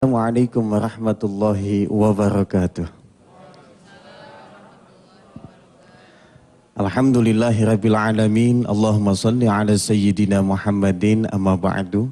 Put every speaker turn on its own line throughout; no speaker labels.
Assalamualaikum warahmatullahi wabarakatuh. Alhamdulillahirabbil alamin. Allahumma shalli ala sayyidina Muhammadin amma ba'du.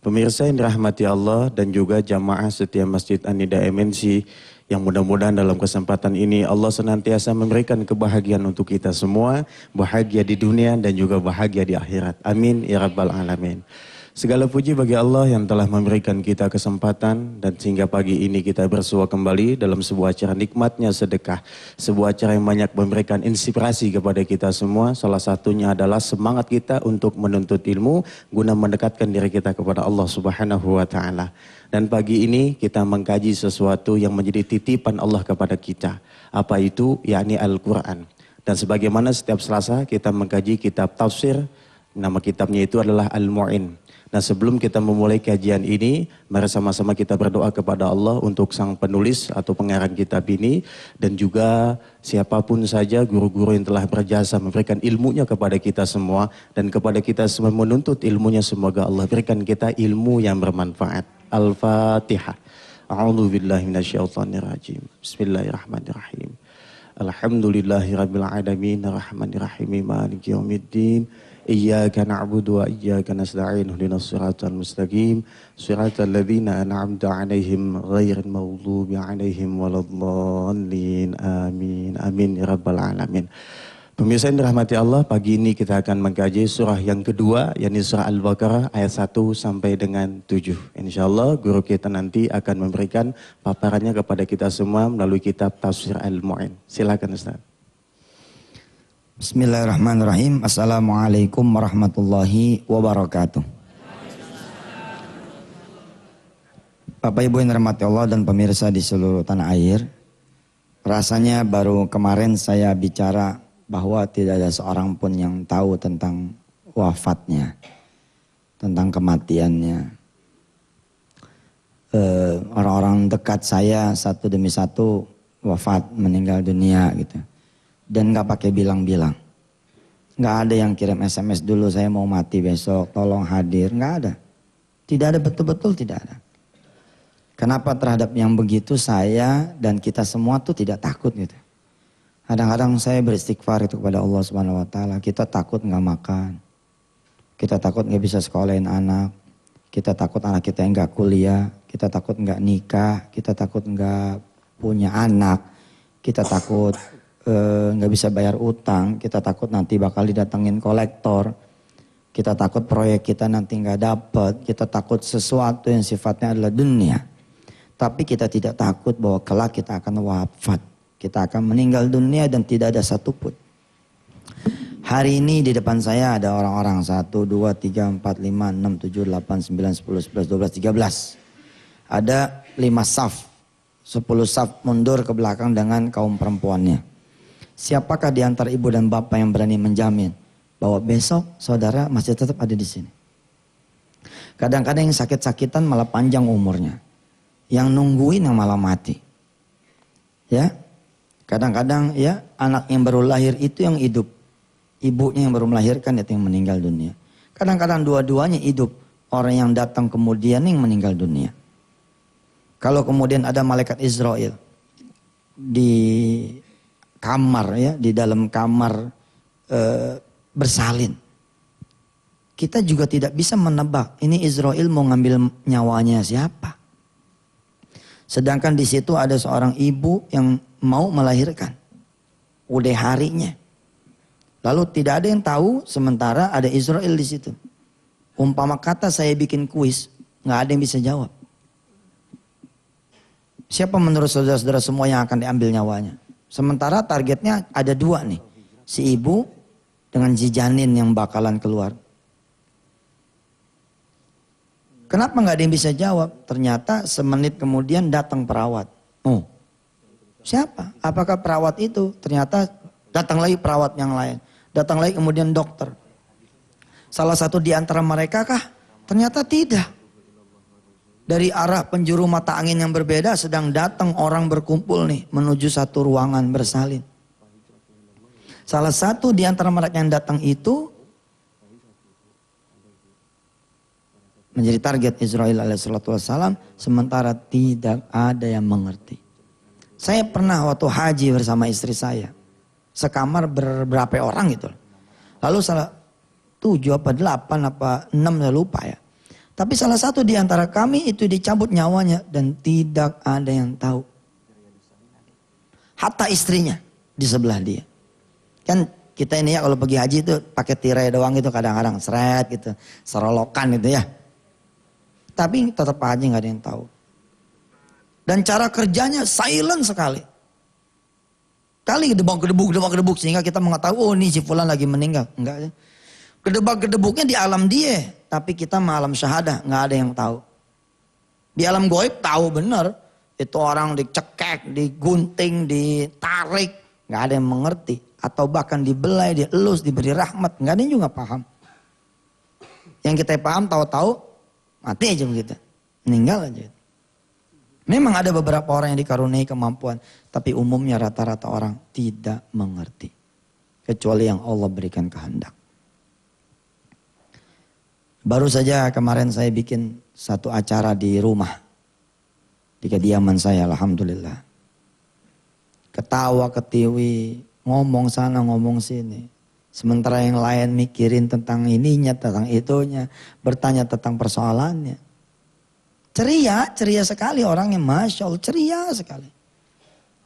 Pemirsa yang dirahmati Allah dan juga jamaah setiap Masjid An-Nida MNC yang mudah-mudahan dalam kesempatan ini Allah senantiasa memberikan kebahagiaan untuk kita semua, bahagia di dunia dan juga bahagia di akhirat. Amin ya rabbal alamin. Segala puji bagi Allah yang telah memberikan kita kesempatan dan sehingga pagi ini kita bersua kembali dalam sebuah acara nikmatnya sedekah. Sebuah acara yang banyak memberikan inspirasi kepada kita semua. Salah satunya adalah semangat kita untuk menuntut ilmu guna mendekatkan diri kita kepada Allah Subhanahu wa taala. Dan pagi ini kita mengkaji sesuatu yang menjadi titipan Allah kepada kita. Apa itu? Yakni Al-Quran. Dan sebagaimana setiap Selasa kita mengkaji kitab tafsir. Nama kitabnya itu adalah Al-Mu'in. Nah sebelum kita memulai kajian ini, mari sama-sama kita berdoa kepada Allah untuk sang penulis atau pengarang kitab ini. Dan juga siapapun saja guru-guru yang telah berjasa memberikan ilmunya kepada kita semua. Dan kepada kita semua menuntut ilmunya, semoga Allah berikan kita ilmu yang bermanfaat. Al-Fatihah. A'udzu billahi minasyaitonir rajim. Bismillahirrahmanirrahim. Alhamdulillahirabbil alamin arrahmanirrahim maliki yaumiddin. Iyyaka na'budu wa iyyaka nasta'in ihdinas siratal mustaqim siratal ladzina an'amta 'alaihim ghairil maghdubi 'alaihim waladdallin. Amin. Amin ya rabbal alamin. Pemirsa yang dirahmati Allah, pagi ini kita akan mengkaji surah yang kedua, yakni surah Al-Baqarah ayat 1 sampai dengan 7. Insyaallah guru kita nanti akan memberikan paparannya kepada kita semua melalui kitab tafsir Al-Mu'in. Silakan Ustaz.
Bismillahirrahmanirrahim. Assalamualaikum warahmatullahi wabarakatuh. Bapak Ibu yang dirahmati Allah dan pemirsa di seluruh tanah air. Rasanya baru kemarin saya bicara bahwa tidak ada seorang pun yang tahu tentang wafatnya, tentang kematiannya. Orang-orang dekat saya satu demi satu wafat, meninggal dunia gitu. Dan gak pakai bilang-bilang. Gak ada yang kirim SMS dulu saya mau mati besok, tolong hadir. Gak ada. Tidak ada, betul-betul tidak ada. Kenapa terhadap yang begitu saya dan kita semua tuh tidak takut gitu. Kadang-kadang saya beristighfar itu kepada Allah Subhanahu wa taala. Kita takut gak makan. Kita takut gak bisa sekolahin anak. Kita takut anak kita yang gak kuliah. Kita takut gak nikah. Kita takut gak punya anak. Kita takut nggak bisa bayar utang, kita takut nanti bakal didatengin kolektor, kita takut proyek kita nanti nggak dapet, kita takut sesuatu yang sifatnya adalah dunia. Tapi kita tidak takut bahwa kelak kita akan wafat, kita akan meninggal dunia dan tidak ada satupun. Hari ini di depan saya ada orang-orang 1, 2, 3, 4, 5, 6, 7, 8, 9, 10, 11, 12, 13. Ada 5 saf, 10 saf mundur ke belakang dengan kaum perempuannya. Siapakah di antara ibu dan bapak yang berani menjamin bahwa besok saudara masih tetap ada di sini? Kadang-kadang yang sakit-sakitan malah panjang umurnya. Yang nungguin yang malah mati. Ya. Kadang-kadang ya anak yang baru lahir itu yang hidup. Ibunya yang baru melahirkan itu yang meninggal dunia. Kadang-kadang dua-duanya hidup. Orang yang datang kemudian yang meninggal dunia. Kalau kemudian ada malaikat Israel di kamar ya, di dalam kamar bersalin. Kita juga tidak bisa menebak ini Israel mau ngambil nyawanya siapa. Sedangkan di situ ada seorang ibu yang mau melahirkan. Udah harinya. Lalu tidak ada yang tahu sementara ada Israel di situ. Umpama kata saya bikin kuis, nggak ada yang bisa jawab. Siapa menurut saudara-saudara semua yang akan diambil nyawanya? Sementara targetnya ada 2 nih. Si ibu dengan si janin yang bakalan keluar. Kenapa nggak ada yang bisa jawab? Ternyata semenit kemudian datang perawat. Oh, siapa? Apakah perawat itu? Ternyata datang lagi perawat yang lain. Datang lagi kemudian dokter. Salah satu di antara mereka kah? Ternyata tidak. Dari arah penjuru mata angin yang berbeda sedang datang orang berkumpul nih menuju satu ruangan bersalin. Salah satu di antara mereka yang datang itu menjadi target Israel alaihissalatu wassalam, sementara tidak ada yang mengerti. Saya pernah waktu haji bersama istri saya, sekamar berberapa orang gitu. Lalu salah 7 apa 8 apa 6 saya lupa ya. Tapi salah satu di antara kami itu dicabut nyawanya dan tidak ada yang tahu. Hatta istrinya di sebelah dia. Kan kita ini ya kalau pergi haji itu pakai tirai doang gitu kadang-kadang seret gitu, serolokan gitu ya. Tapi tetap aja nggak ada yang tahu. Dan cara kerjanya silent sekali. Kali gedebuk sehingga kita mengetahui oh ini si fulan lagi meninggal. Enggak ya. Gedebak-gedebuknya di alam dia, tapi kita malam syahadah nggak ada yang tahu. Di alam goib tahu benar itu orang dicekek, digunting, ditarik, nggak ada yang mengerti. Atau bahkan dibelai, dielus, diberi rahmat, nggak ada yang juga paham. Yang kita paham tahu-tahu mati aja begitu, meninggal aja. Memang ada beberapa orang yang dikaruniai kemampuan, tapi umumnya rata-rata orang tidak mengerti. Kecuali yang Allah berikan kehendak. Baru saja kemarin saya bikin satu acara di rumah. Di kediaman saya, alhamdulillah. Ketawa, ketiwi, ngomong sana, ngomong sini. Sementara yang lain mikirin tentang ininya, tentang itunya. Bertanya tentang persoalannya. Ceria sekali orangnya, Masya Allah, ceria sekali.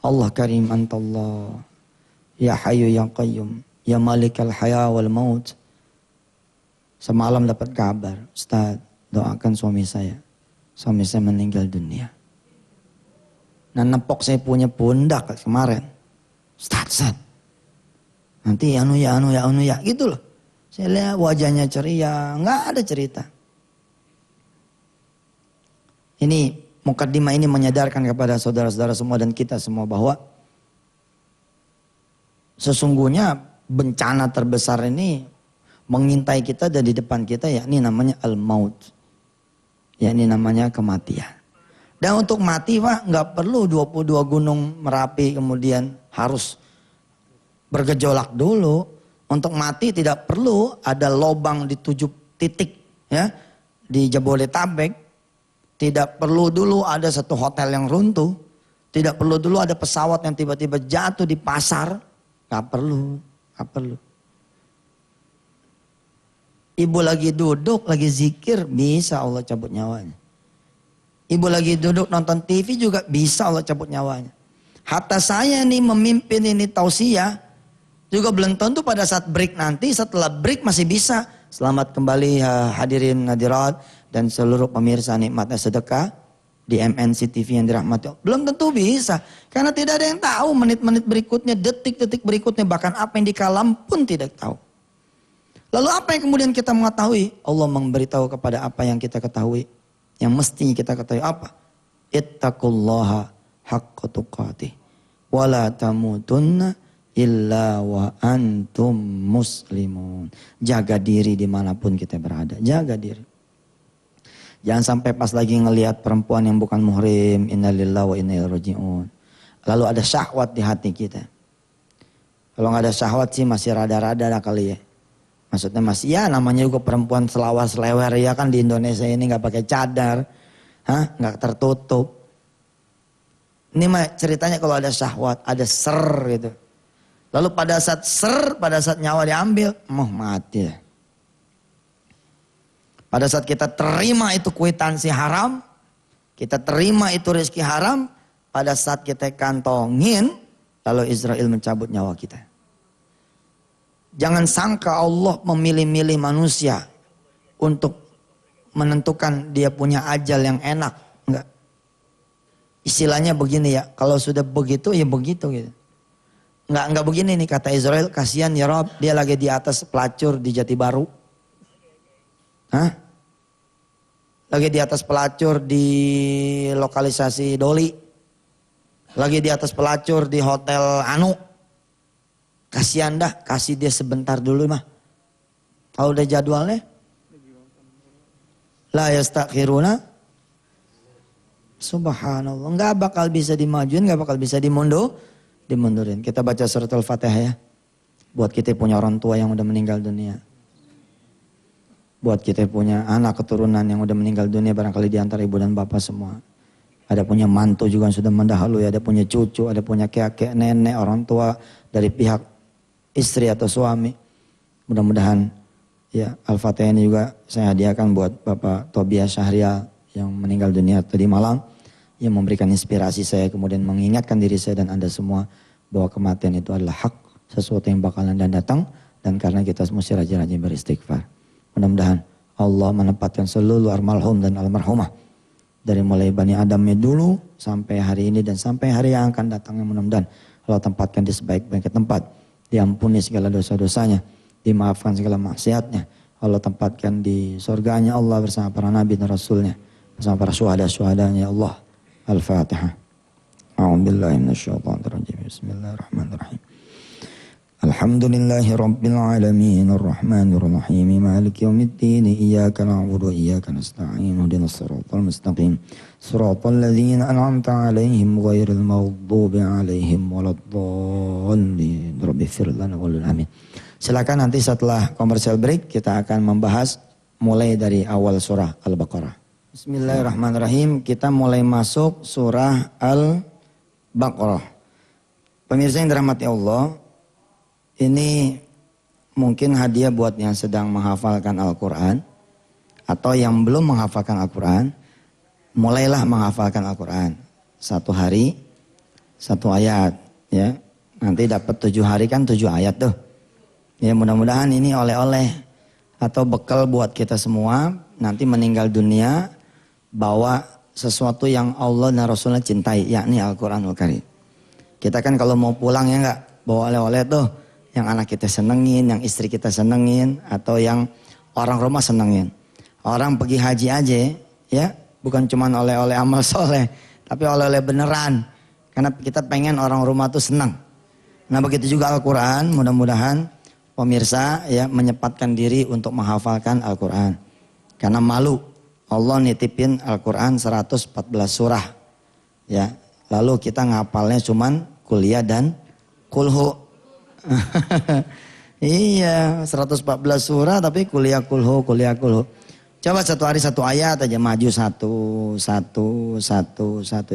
Allah karim antallah, ya hayu ya qayyum, ya malikal haya wal maut. Semalam dapat kabar, Ustaz, doakan suami saya. Suami saya meninggal dunia. Nah nepok saya punya pundak kemarin. Ustaz, nanti anu ya, gitu loh. Saya lihat wajahnya ceria, nggak ada cerita. Ini mukaddimah ini menyadarkan kepada saudara-saudara semua dan kita semua bahwa sesungguhnya bencana terbesar ini mengintai kita dan di depan kita, yakni namanya al-maut. Yakni namanya kematian. Dan untuk mati Pak nggak perlu 22 gunung Merapi kemudian harus bergejolak dulu. Untuk mati tidak perlu ada lobang di 7 titik ya di Jabodetabek. Tidak perlu dulu ada satu hotel yang runtuh. Tidak perlu dulu ada pesawat yang tiba-tiba jatuh di pasar. Gak perlu. Ibu lagi duduk, lagi zikir, bisa Allah cabut nyawanya. Ibu lagi duduk nonton TV juga bisa Allah cabut nyawanya. Hatta saya nih memimpin ini tausiah, juga belum tentu pada saat break nanti, setelah break masih bisa. Selamat kembali hadirin hadirat dan seluruh pemirsa nikmatnya sedekah di MNC TV yang dirahmati. Belum tentu bisa. Karena tidak ada yang tahu menit-menit berikutnya, detik-detik berikutnya, bahkan apa yang di kalam pun tidak tahu. Lalu apa yang kemudian kita mengetahui? Allah memberitahu kepada apa yang kita ketahui. Yang mestinya kita ketahui apa? Ittaqullaha haqqa tuqatih. Wala tamutunna illa wa antum muslimun. Jaga diri dimanapun kita berada. Jaga diri. Jangan sampai pas lagi ngelihat perempuan yang bukan muhrim. Innalillahi wa inna ilaihi raji'un. Lalu ada syahwat di hati kita. Kalau nggak ada syahwat sih masih rada-rada lah kali ya. Maksudnya masih ya namanya juga perempuan selawas selewer ya kan di Indonesia ini nggak pakai cadar. Nggak tertutup. Ini mah ceritanya kalau ada syahwat, ada ser gitu. Lalu pada saat nyawa diambil, mati. Pada saat kita terima itu kwitansi haram, kita terima itu rezeki haram, pada saat kita kantongin, lalu Israel mencabut nyawa kita. Jangan sangka Allah memilih-milih manusia untuk menentukan dia punya ajal yang enak. Enggak. Istilahnya begini ya, kalau sudah begitu ya begitu gitu. Enggak begini nih kata Israel, kasihan ya Rob, dia lagi di atas pelacur di Jati Baru. Lagi di atas pelacur di lokalisasi Doli. Lagi di atas pelacur di Hotel Anu. Kasihan dah, kasih dia sebentar dulu mah. Kalau udah jadwalnya. La yastakhiruna. Subhanallah, enggak bakal bisa dimajuin, enggak bakal bisa dimundurin. Kita baca surat Al-Fatihah ya. Buat kita punya orang tua yang udah meninggal dunia. Buat kita punya anak keturunan yang udah meninggal dunia barangkali di antara ibu dan bapak semua. Ada punya mantu juga yang sudah mendahului, ada punya cucu, ada punya kakek, nenek, orang tua dari pihak istri atau suami. Mudah-mudahan ya Al-Fatihah ini juga saya hadiahkan buat Bapak Tobias Syahrial yang meninggal dunia tadi malam. Yang memberikan inspirasi saya kemudian mengingatkan diri saya dan Anda semua bahwa kematian itu adalah hak, sesuatu yang bakalan dan datang. Dan karena kita mesti rajin-rajin beristighfar. Mudah-mudahan Allah menempatkan seluruh almarhum dan almarhumah. Dari mulai Bani Adamnya dulu sampai hari ini dan sampai hari yang akan datangnya mudah-mudahan Allah tempatkan di sebaik-baiknya tempat. Diampuni segala dosa-dosanya. Dimaafkan segala maksiatnya. Allah tempatkan di surganya Allah bersama para nabi dan rasulnya. Bersama para syuhada-syuhadanya Allah. Al-Fatihah. A'udzubillahi minasyaitonirrajim. Bismillahirrahmanirrahim. Alhamdulillahi Rabbil Alamin Ar-Rahmanir Rahim Maliki Yawmiddin Iyyaka na'budu wa iyyaka nasta'in Ihdinas siratal mustaqim Siratal ladzina an'amta 'alaihim ghairil maghdubi 'alaihim waladdallin Rabbighfir lana wa amin. Silakan nanti setelah commercial break kita akan membahas mulai dari awal surah Al-Baqarah. Bismillahirrahmanirrahim. Kita mulai masuk surah Al-Baqarah. Pemirsa yang dirahmati Allah, ini mungkin hadiah buat yang sedang menghafalkan Al-Quran atau yang belum menghafalkan Al-Quran. Mulailah menghafalkan Al-Quran. 1 hari, 1 ayat. Ya. Nanti dapat 7 hari kan 7 ayat tuh. Ya, mudah-mudahan ini oleh-oleh atau bekal buat kita semua. Nanti meninggal dunia bawa sesuatu yang Allah dan Rasulnya cintai, yakni Al-Quranul Karim. Kita kan kalau mau pulang ya enggak bawa oleh-oleh tuh. Yang anak kita senengin, yang istri kita senengin, atau yang orang rumah senengin. Orang pergi haji aja ya, bukan cuma oleh-oleh amal soleh, tapi oleh-oleh beneran. Karena kita pengen orang rumah tuh senang. Nah begitu juga Al-Quran, mudah-mudahan pemirsa ya menyempatkan diri untuk menghafalkan Al-Quran. Karena malu, Allah nitipin Al-Quran 114 surah. Ya, lalu kita ngapalnya cuman kuliah dan kulhu. Iya, 114 surah tapi kuliah kulhu. Coba 1 hari 1 ayat aja, maju satu.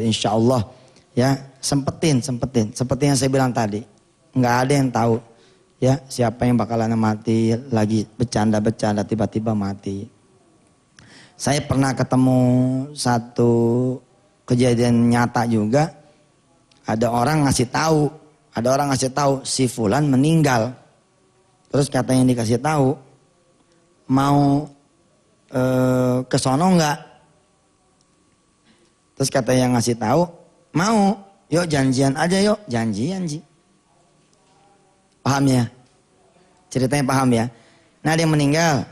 Insya Allah ya, sempetin. Seperti yang saya bilang tadi, nggak ada yang tahu ya siapa yang bakalan mati. Lagi bercanda tiba-tiba mati. Saya pernah ketemu satu kejadian nyata juga. Ada orang ngasih tahu si fulan meninggal. Terus katanya yang dikasih tahu, mau ke sono enggak? Terus kata yang ngasih tahu, mau. Yuk janjian aja yuk, janjian Ji. Paham ya? Ceritanya paham ya? Nah dia meninggal,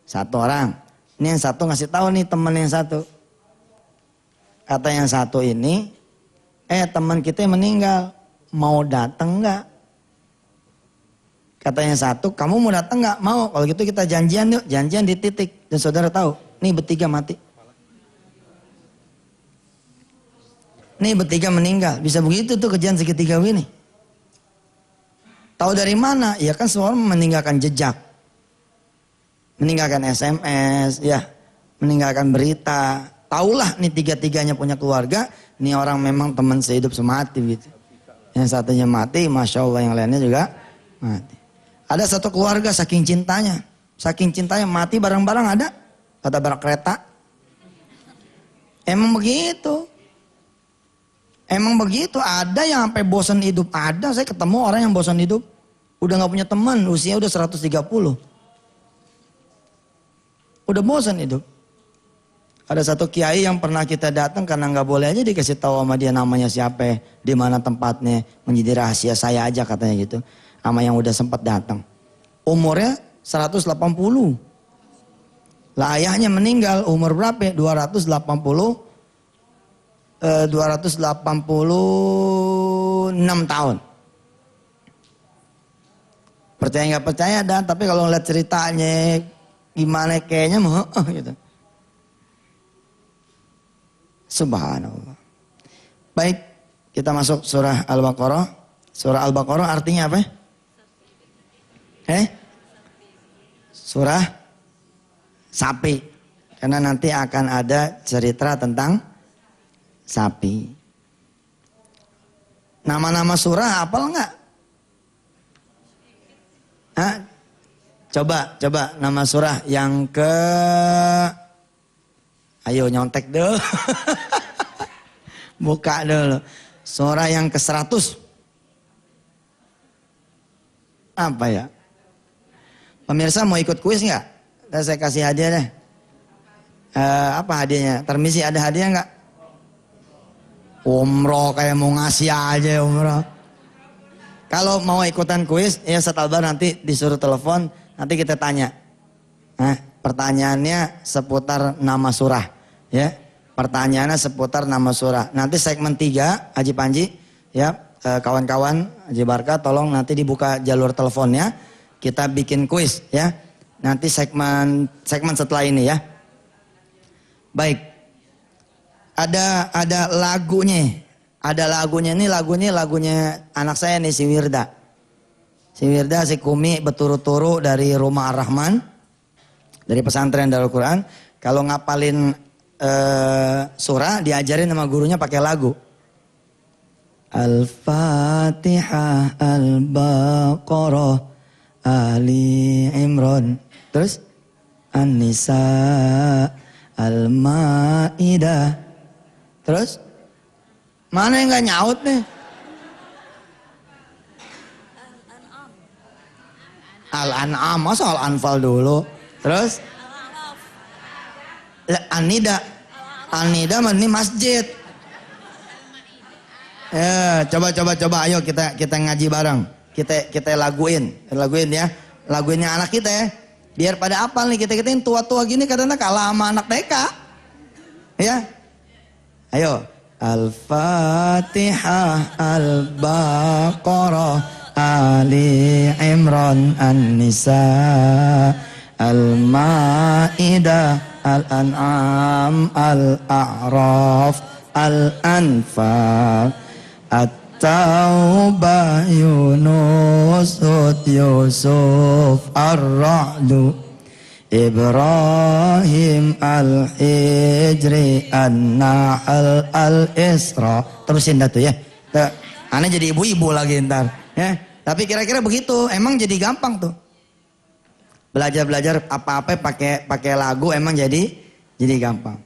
1 orang. Ini yang satu ngasih tahu nih teman yang satu. Kata yang satu ini, teman kita yang meninggal. Mau datang enggak? Katanya satu, kamu mau datang enggak? Mau. Kalau gitu kita janjian yuk, janjian di titik. Dan saudara tahu, nih bertiga mati. Nih bertiga meninggal. Bisa begitu tuh kejadian segitiga ini. Tahu dari mana? Ya kan semua orang meninggalkan jejak. Meninggalkan SMS, ya. Meninggalkan berita. Taulah nih 3-tiganya punya keluarga. Nih orang memang teman sehidup semati gitu. Yang satunya mati, Masya Allah, yang lainnya juga mati. Ada satu keluarga saking cintanya mati bareng-bareng ada. Pada barang kereta. Emang begitu. Ada yang sampai bosan hidup. Ada, saya ketemu orang yang bosan hidup. Udah gak punya teman, usia udah 130. Udah bosan hidup. Ada satu kiai yang pernah kita datang karena nggak boleh aja dikasih tahu sama dia namanya siapa, di mana tempatnya, menjadi rahasia saya aja katanya gitu. Sama yang udah sempat datang. Umurnya 180. Lah ayahnya meninggal umur berapa? 286 tahun. Percaya nggak percaya dan tapi kalau ngeliat ceritanya gimana kayaknya mau gitu. Subhanallah. Baik, kita masuk surah Al-Baqarah. Surah Al-Baqarah artinya apa? Surah sapi. Karena nanti akan ada cerita tentang sapi. Nama-nama surah hafal nggak? Hah? Coba nama surah yang ke... Ayo nyontek dulu. Buka dulu. Surah yang ke-100. Apa ya? Pemirsa mau ikut kuis nggak? Saya kasih hadiah deh. Apa hadiahnya? Permisi, ada hadiah nggak? Umroh, kayak mau ngasih aja umroh. Kalau mau ikutan kuis, ya Setalbar nanti disuruh telepon, nanti kita tanya. Nah, pertanyaannya seputar nama surah, ya. Pertanyaannya seputar nama surah. Nanti segmen 3, Haji Panji, ya, kawan-kawan Haji Barka, tolong nanti dibuka jalur teleponnya, kita bikin kuis, ya. Nanti segmen setelah ini, ya. Baik. Ada lagunya. Ada lagunya, ini lagunya anak saya nih, si Wirda. Si Wirda, si Kumi berturu-turu dari Rumah Ar-Rahman, dari pesantren Darul Quran. Kalau ngapalin surah, diajarin sama gurunya pakai lagu. Al-Fatihah, Al-Baqarah, Ali Imran. Terus An-Nisa, Al-Ma'idah. Terus mana yang gak nyaut nih? Al-An'am, masa Al-Anfal dulu? Terus? An-Nida. An-Nida ini masjid. Ya, coba, ayo kita ngaji bareng. Kita laguin ya. Laguinnya anak kita ya. Biar pada apal nih, kita yang tua-tua gini kadang-kadang kalah sama anak TK. Ya. Ayo. Al-Fatihah, Al-Baqarah, Ali Imran, An-Nisa, Al-Ma'idah, Al-An'am, Al-A'raf, Al-Anfal, At-Taubah, Yunus, Hud, Yusuf, Ar-Ra'du, Ibrahim, Al-Hijri, An-Nahl, Al-Isra. Terusin dah tuh ya. Aneh jadi ibu-ibu lagi ntar ya. Tapi kira-kira begitu, emang jadi gampang tuh. Belajar apa-apa pakai lagu emang jadi gampang.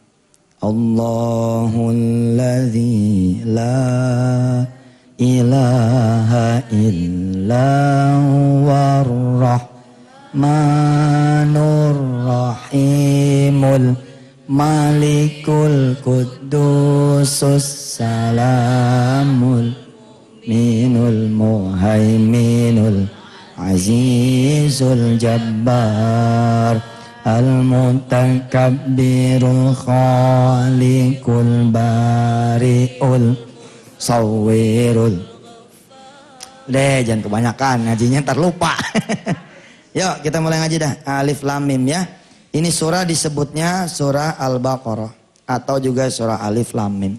Allahul ladzi la ilaha illa huwar Rahmanur Rahimul Malikul Qudusus Salamul Minul Muhaiminul Azizul Jabbar Al-Mutakabbirul Khaliqul Bari'ul Sawirul. Deh, jangan kebanyakan ngajinya ntar lupa. Yuk kita mulai ngaji dah. Alif Lam Mim ya. Ini surah disebutnya surah Al-Baqarah atau juga surah Alif Lam Mim.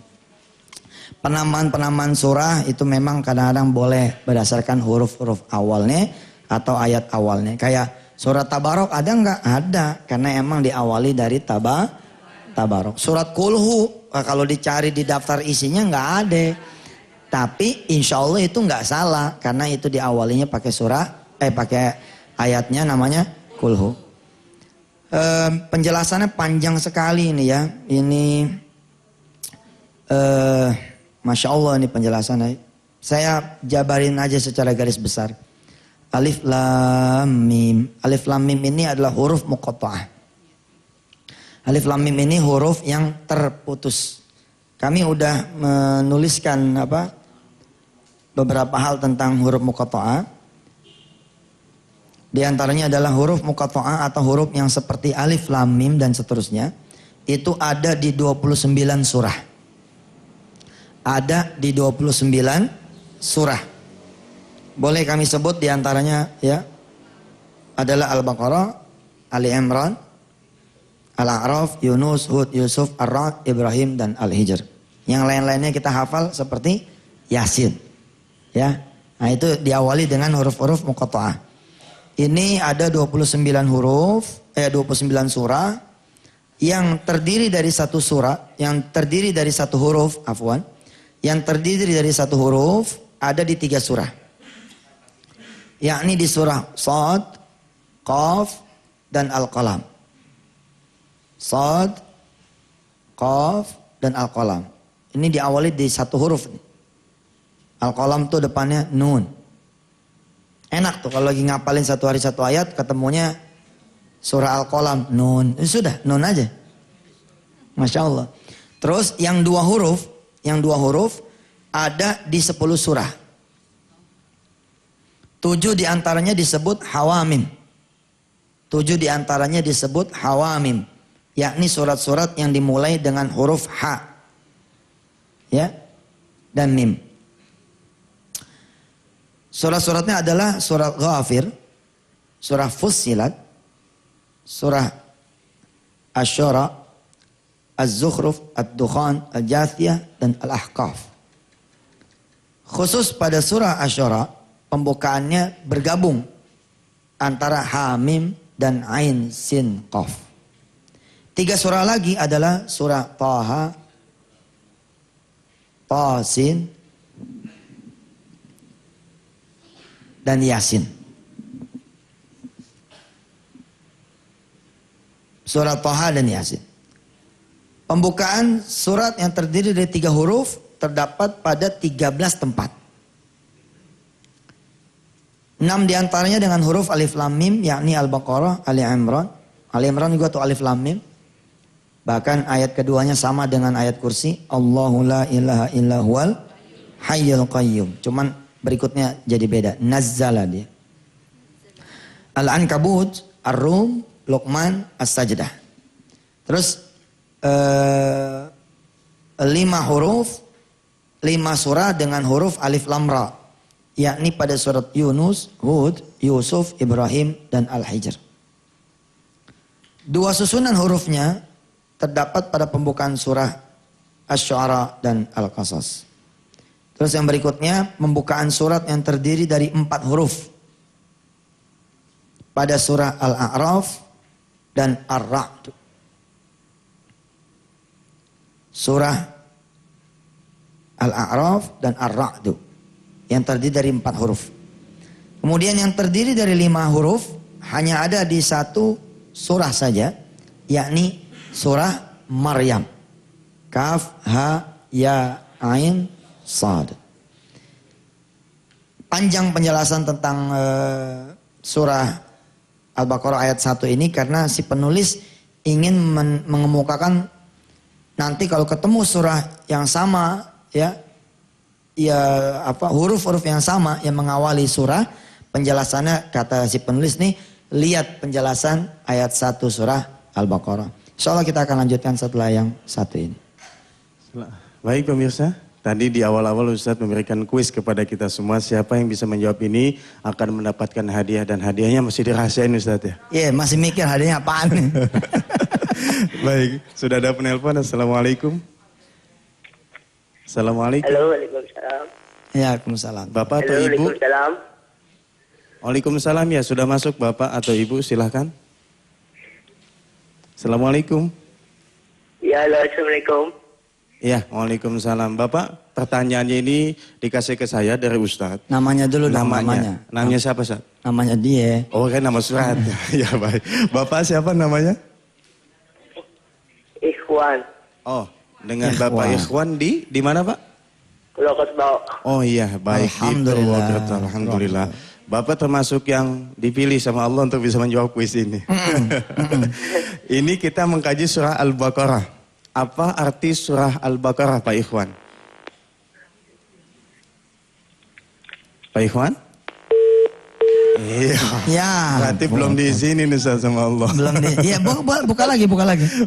Penamaan surah itu memang kadang-kadang boleh berdasarkan huruf-huruf awalnya atau ayat awalnya. Kayak surat Tabarok ada nggak? Ada, karena emang diawali dari Tabarok. Surat Kulhu kalau dicari di daftar isinya nggak ada. Tapi insya Allah itu nggak salah karena itu diawalinya pakai pakai ayatnya namanya Kulhu. Penjelasannya panjang sekali ini ya. Ini Masya Allah ini penjelasannya. Saya jabarin aja secara garis besar. Alif Lam Mim. Alif Lam Mim ini adalah huruf muqatta'ah. Alif Lam Mim ini huruf yang terputus. Kami udah menuliskan beberapa hal tentang huruf muqatta'ah. Di antaranya adalah huruf muqatta'ah atau huruf yang seperti alif lam mim dan seterusnya. Itu ada di 29 surah. Ada di 29 surah. Boleh kami sebut di antaranya ya. Adalah Al-Baqarah, Ali Imran, Al-A'raf, Yunus, Hud, Yusuf, Ar-Ra'd, Ibrahim dan Al-Hijr. Yang lain-lainnya kita hafal seperti Yasin. Ya. Nah itu diawali dengan huruf-huruf muqatta'ah. Ini ada 29 huruf, 29 surah yang terdiri dari satu surah, yang terdiri dari satu huruf, afwan. Yang terdiri dari satu huruf ada di 3 surah. Yakni di surah Shad, Qaf, dan Al-Qalam. Shad, Qaf, dan Al-Qalam. Ini diawali di satu huruf. Al-Qalam tuh depannya Nun. Enak tuh kalau lagi ngapalin satu hari satu ayat ketemunya surah Al-Qalam Nun. Sudah Nun aja. Masya Allah. Terus yang dua huruf ada di 10 surah. 7 diantaranya disebut Hawamim. 7 diantaranya disebut Hawamim. Yakni surat-surat yang dimulai dengan huruf H. Ya. Dan Mim. Surat-suratnya adalah surah Ghafir, surah Fussilat, surah Asy-Syura, Az-Zukhruf, Ad-Dukhan, Al-Jathiyah, dan Al-Ahqaf. Khusus pada surah Asy-Syura, pembukaannya bergabung antara Hamim dan Ain Sin Qaf. 3 surah lagi adalah surah Taha, Tasin, dan Yasin. Surah Taha dan Yasin. Pembukaan surat yang terdiri dari 3 huruf terdapat pada 13 tempat. 6 diantaranya dengan huruf Alif Lam Mim, yakni Al-Baqarah, Ali Imran. Ali Imran juga tuh Alif Lam Mim. Bahkan ayat keduanya sama dengan ayat kursi. Allahu la ilaha illa huwal hayyul qayyum. Cuman berikutnya jadi beda. Nazzala dia. Al-Ankabut, Ar-Rum, Luqman, As-Sajdah. Terus 5 huruf, 5 surah dengan huruf Alif Lam Ra. Yakni pada surat Yunus, Hud, Yusuf, Ibrahim, dan Al-Hijr. 2 susunan hurufnya terdapat pada pembukaan surah Asy-Syu'ara dan Al-Qasas. Terus yang berikutnya pembukaan surat yang terdiri dari 4 huruf. Pada surah Al-A'raf dan Ar-Ra'd. Surah Al-A'raf dan Ar-Ra'd. Yang terdiri dari 4 huruf. Kemudian yang terdiri dari 5 huruf hanya ada di 1 surah saja. Yakni surah Maryam. Kaf, Ha, Ya, Ain, Sad. Panjang penjelasan tentang surah Al-Baqarah ayat 1 ini karena si penulis ingin mengemukakan nanti kalau ketemu surah yang sama huruf-huruf yang sama yang mengawali surah, penjelasannya kata si penulis nih, lihat penjelasan ayat 1 surah Al-Baqarah. Insyaallah kita akan lanjutkan setelah yang 1 ini.
Baik pemirsa, tadi di awal-awal Ustadz memberikan kuis kepada kita semua. Siapa yang bisa menjawab ini akan mendapatkan hadiah dan hadiahnya masih dirahasiain Ustadz ya?
Iya, masih mikir hadiahnya apaan nih.
Baik, sudah ada penelpon. Assalamualaikum. Assalamualaikum.
Halo, waalaikumsalam.
Ya, waalaikumsalam.
Bapak atau
Halo,
Ibu?
waalaikumsalam.
Waalaikumsalam ya, sudah masuk Bapak atau Ibu, silahkan. Assalamualaikum.
Ya, halo, assalamualaikum.
Ya, waalaikumsalam. Bapak, pertanyaannya ini dikasih ke saya dari Ustadz.
Namanya dulu namanya.
Namanya siapa, Ustadz?
Namanya dia.
Oh, kan nama surat. Ya, baik. Bapak siapa namanya?
Ikhwan.
Oh, dengan
Ikhwan.
Bapak Ikhwan di mana, Pak?
Pulau Kosbau.
Oh iya, baik.
Alhamdulillah.
Gitu. Alhamdulillah. Bapak termasuk yang dipilih sama Allah untuk bisa menjawab kuis ini. Ini kita mengkaji surah Al-Baqarah. Apa arti surah Al-Baqarah, Pak Ikhwan? Pak Ikhwan? Iya.
Ya.
Berarti belum diizinin Ustaz sama Allah.
Belum di. Iya, buka lagi.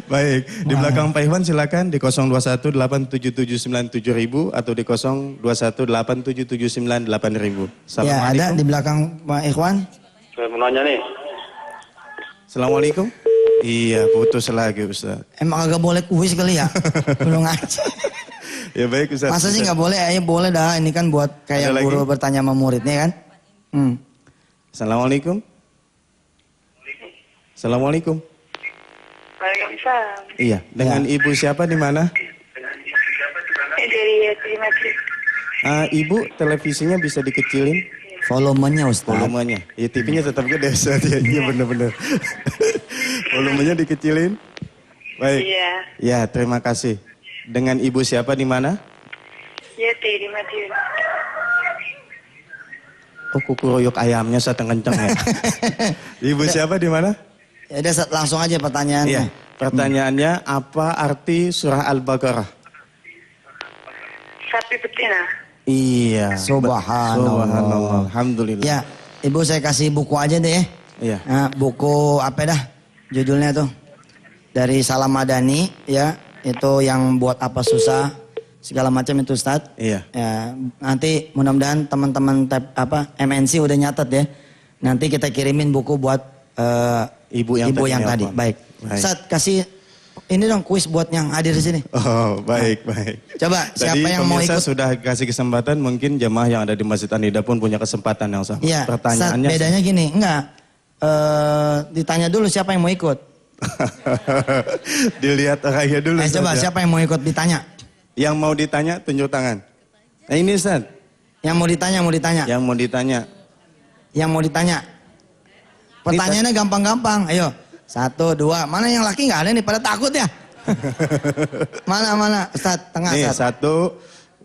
Baik, di belakang Pak Ikhwan silakan di 021877977000 atau di 02187798.000.
Ya, ada di belakang Pak Ikhwan.
Saya mau nanya nih.
Assalamualaikum. Iya, putus lagi Ustaz.
Emang agak boleh kuis kali ya? Belum ngaji.
Ya baik Ustaz.
Masa sih nggak boleh? Ayo boleh dah. Ini kan buat kayak
Ada
guru
lagi?
bertanya sama muridnya kan.
Assalamualaikum. Assalamualaikum.
Waalaikumsalam.
Iya, dengan ibu siapa di mana?
Dari terima kasih.
Ibu, televisinya bisa dikecilin?
Volumenya Ustaz.
Volumenya. Ya, TV-nya tetap gede, Ustaz. Ya, iya benar-benar. Volumenya dikecilin? Baik.
Iya.
Ya, terima kasih. Dengan ibu siapa di mana?
Ya, di Madiun.
Oh, kukuruyuk ayamnya saya kenceng ya. Ibu siapa di mana?
Ya udah Ustaz, langsung aja pertanyaannya.
Iya. Pertanyaannya, apa arti surah Al-Baqarah?
Sapi betina.
Iya.
Subhanallah.
Alhamdulillah.
Ya, Ibu saya kasih buku aja deh ya.
Iya.
Nah, buku apa dah? Judulnya tuh. Dari Salam Madani ya, itu yang buat apa susah segala macam itu Ustaz.
Iya.
Ya, nanti mudah-mudahan teman-teman MNC udah nyatet ya. Nanti kita kirimin buku buat
Ibu yang
tadi.
nelpon.
Baik.
Baik.
Ustaz kasih ini dong kuis buat yang hadir di sini.
Oh, baik, baik.
Coba siapa
Tadi
yang mau
pemirsa
ikut?
sudah kasih kesempatan, mungkin jemaah yang ada di Masjid An-Nida pun punya kesempatan yang sama.
Iya,
Pertanyaannya
bedanya gini, enggak. Ditanya dulu siapa yang mau ikut.
dilihat orangnya dulu.
Coba
Ustaz, ya.
siapa yang mau ikut ditanya.
Yang mau ditanya, tunjuk tangan. Nah ini Ustaz.
Yang mau ditanya.
Yang mau ditanya.
Yang mau ditanya. Pertanyaannya gampang-gampang. Ayo. 1, 2. Mana yang laki nggak ada nih, pada takut ya? Mana? Ustaz, tengah
Nih,
Ustaz.
1,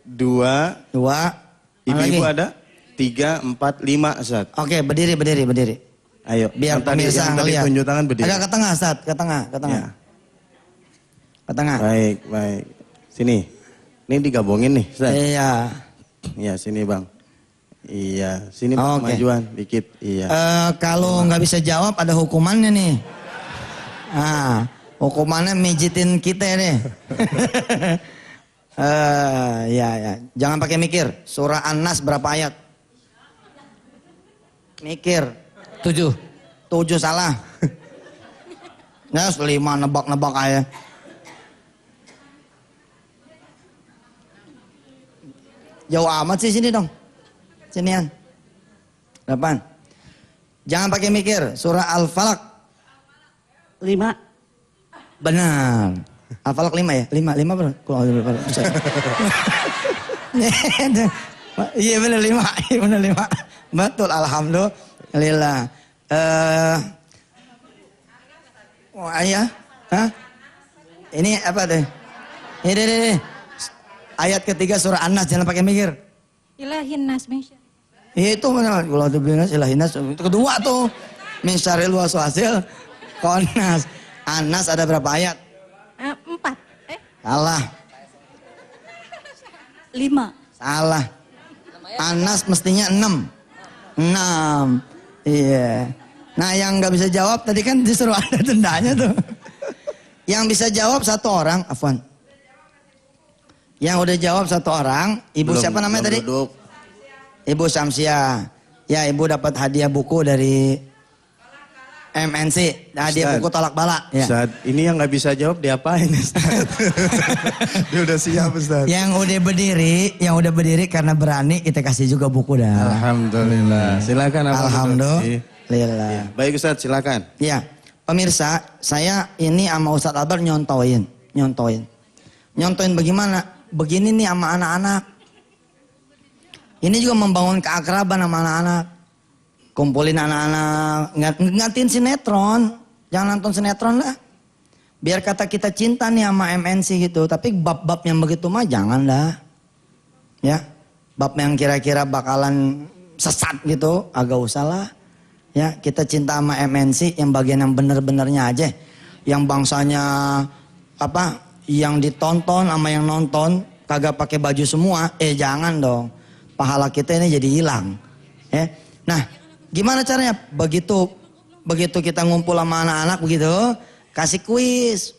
2.
2.
Ibu-ibu ada? 3, 4, 5 Ustaz.
Oke, berdiri.
Ayo.
Biar
yang tadi,
pemirsa
yang tadi
ngeliat.
tunjuk tangan berdiri.
Agak ke tengah Ustaz, ke tengah.
Ya.
Ke tengah.
Baik. Sini. Ini digabungin nih Ustaz.
Iya.
Iya, sini Bang. Iya, sini
Oke.
majuan dikit. Iya.
Kalau nggak bisa jawab ada hukumannya nih. Hukumannya mijitin kita nih. Ya. Jangan pakai mikir. Surah An-Nas berapa ayat? Mikir. 7 salah. Nah, 5 nebak-nebak aja. Jauh amat sih sini dong. Sinian. 8. Jangan pakai mikir. Surah Al-Falaq.
5.
Benar. Al-Falaq 5 ya? 5 berapa? Iya benar 5. Betul, alhamdulillah. Ayah? Hah? Ini apa tuh? Ini. Ayat ketiga surah An-Nas, jangan pakai mikir.
Ilahin nas min syarri.
Itu benar. Kalau itu bilang ilahinas. Itu kedua tuh. Min syarril waswasil khannas. An-Nas ada berapa ayat?
4.
Salah.
5.
Salah. An-Nas mestinya 6. Iya. Nah yang nggak bisa jawab tadi kan disuruh ada dendanya tuh. Yang bisa jawab 1 orang, Afwan. Yang udah jawab 1 orang, ibu siapa namanya tadi?
Duduk.
Ibu Syamsiah. Ya, ibu dapat hadiah buku dari MNC. Hadiah
Ustaz.
buku tolak bala. Ya.
Ustaz, ini yang nggak bisa jawab diapain Ustaz? Dia udah siap Ustaz.
Yang udah berdiri karena berani kita kasih juga buku dah.
Alhamdulillah. Silakan Abang.
Alhamdulillah.
Baik Ustaz, silakan.
Ya, pemirsa, saya ini sama Ustadz Albar nyontoin. Nyontoin bagaimana? Begini nih sama anak-anak. Ini juga membangun keakraban sama anak-anak. Kumpulin anak-anak, ngatin sinetron. Jangan nonton sinetron lah. Biar kata kita cinta nih sama MNC gitu. Tapi bab-bab yang begitu mah jangan lah. Ya, bab yang kira-kira bakalan sesat gitu, agak usah lah. Ya, kita cinta sama MNC yang bagian yang bener-benernya aja. Yang bangsanya yang ditonton sama yang nonton kagak pakai baju semua, jangan dong. Pahala kita ini jadi hilang. Ya. Nah, gimana caranya? Begitu kita ngumpul sama anak-anak begitu, kasih kuis.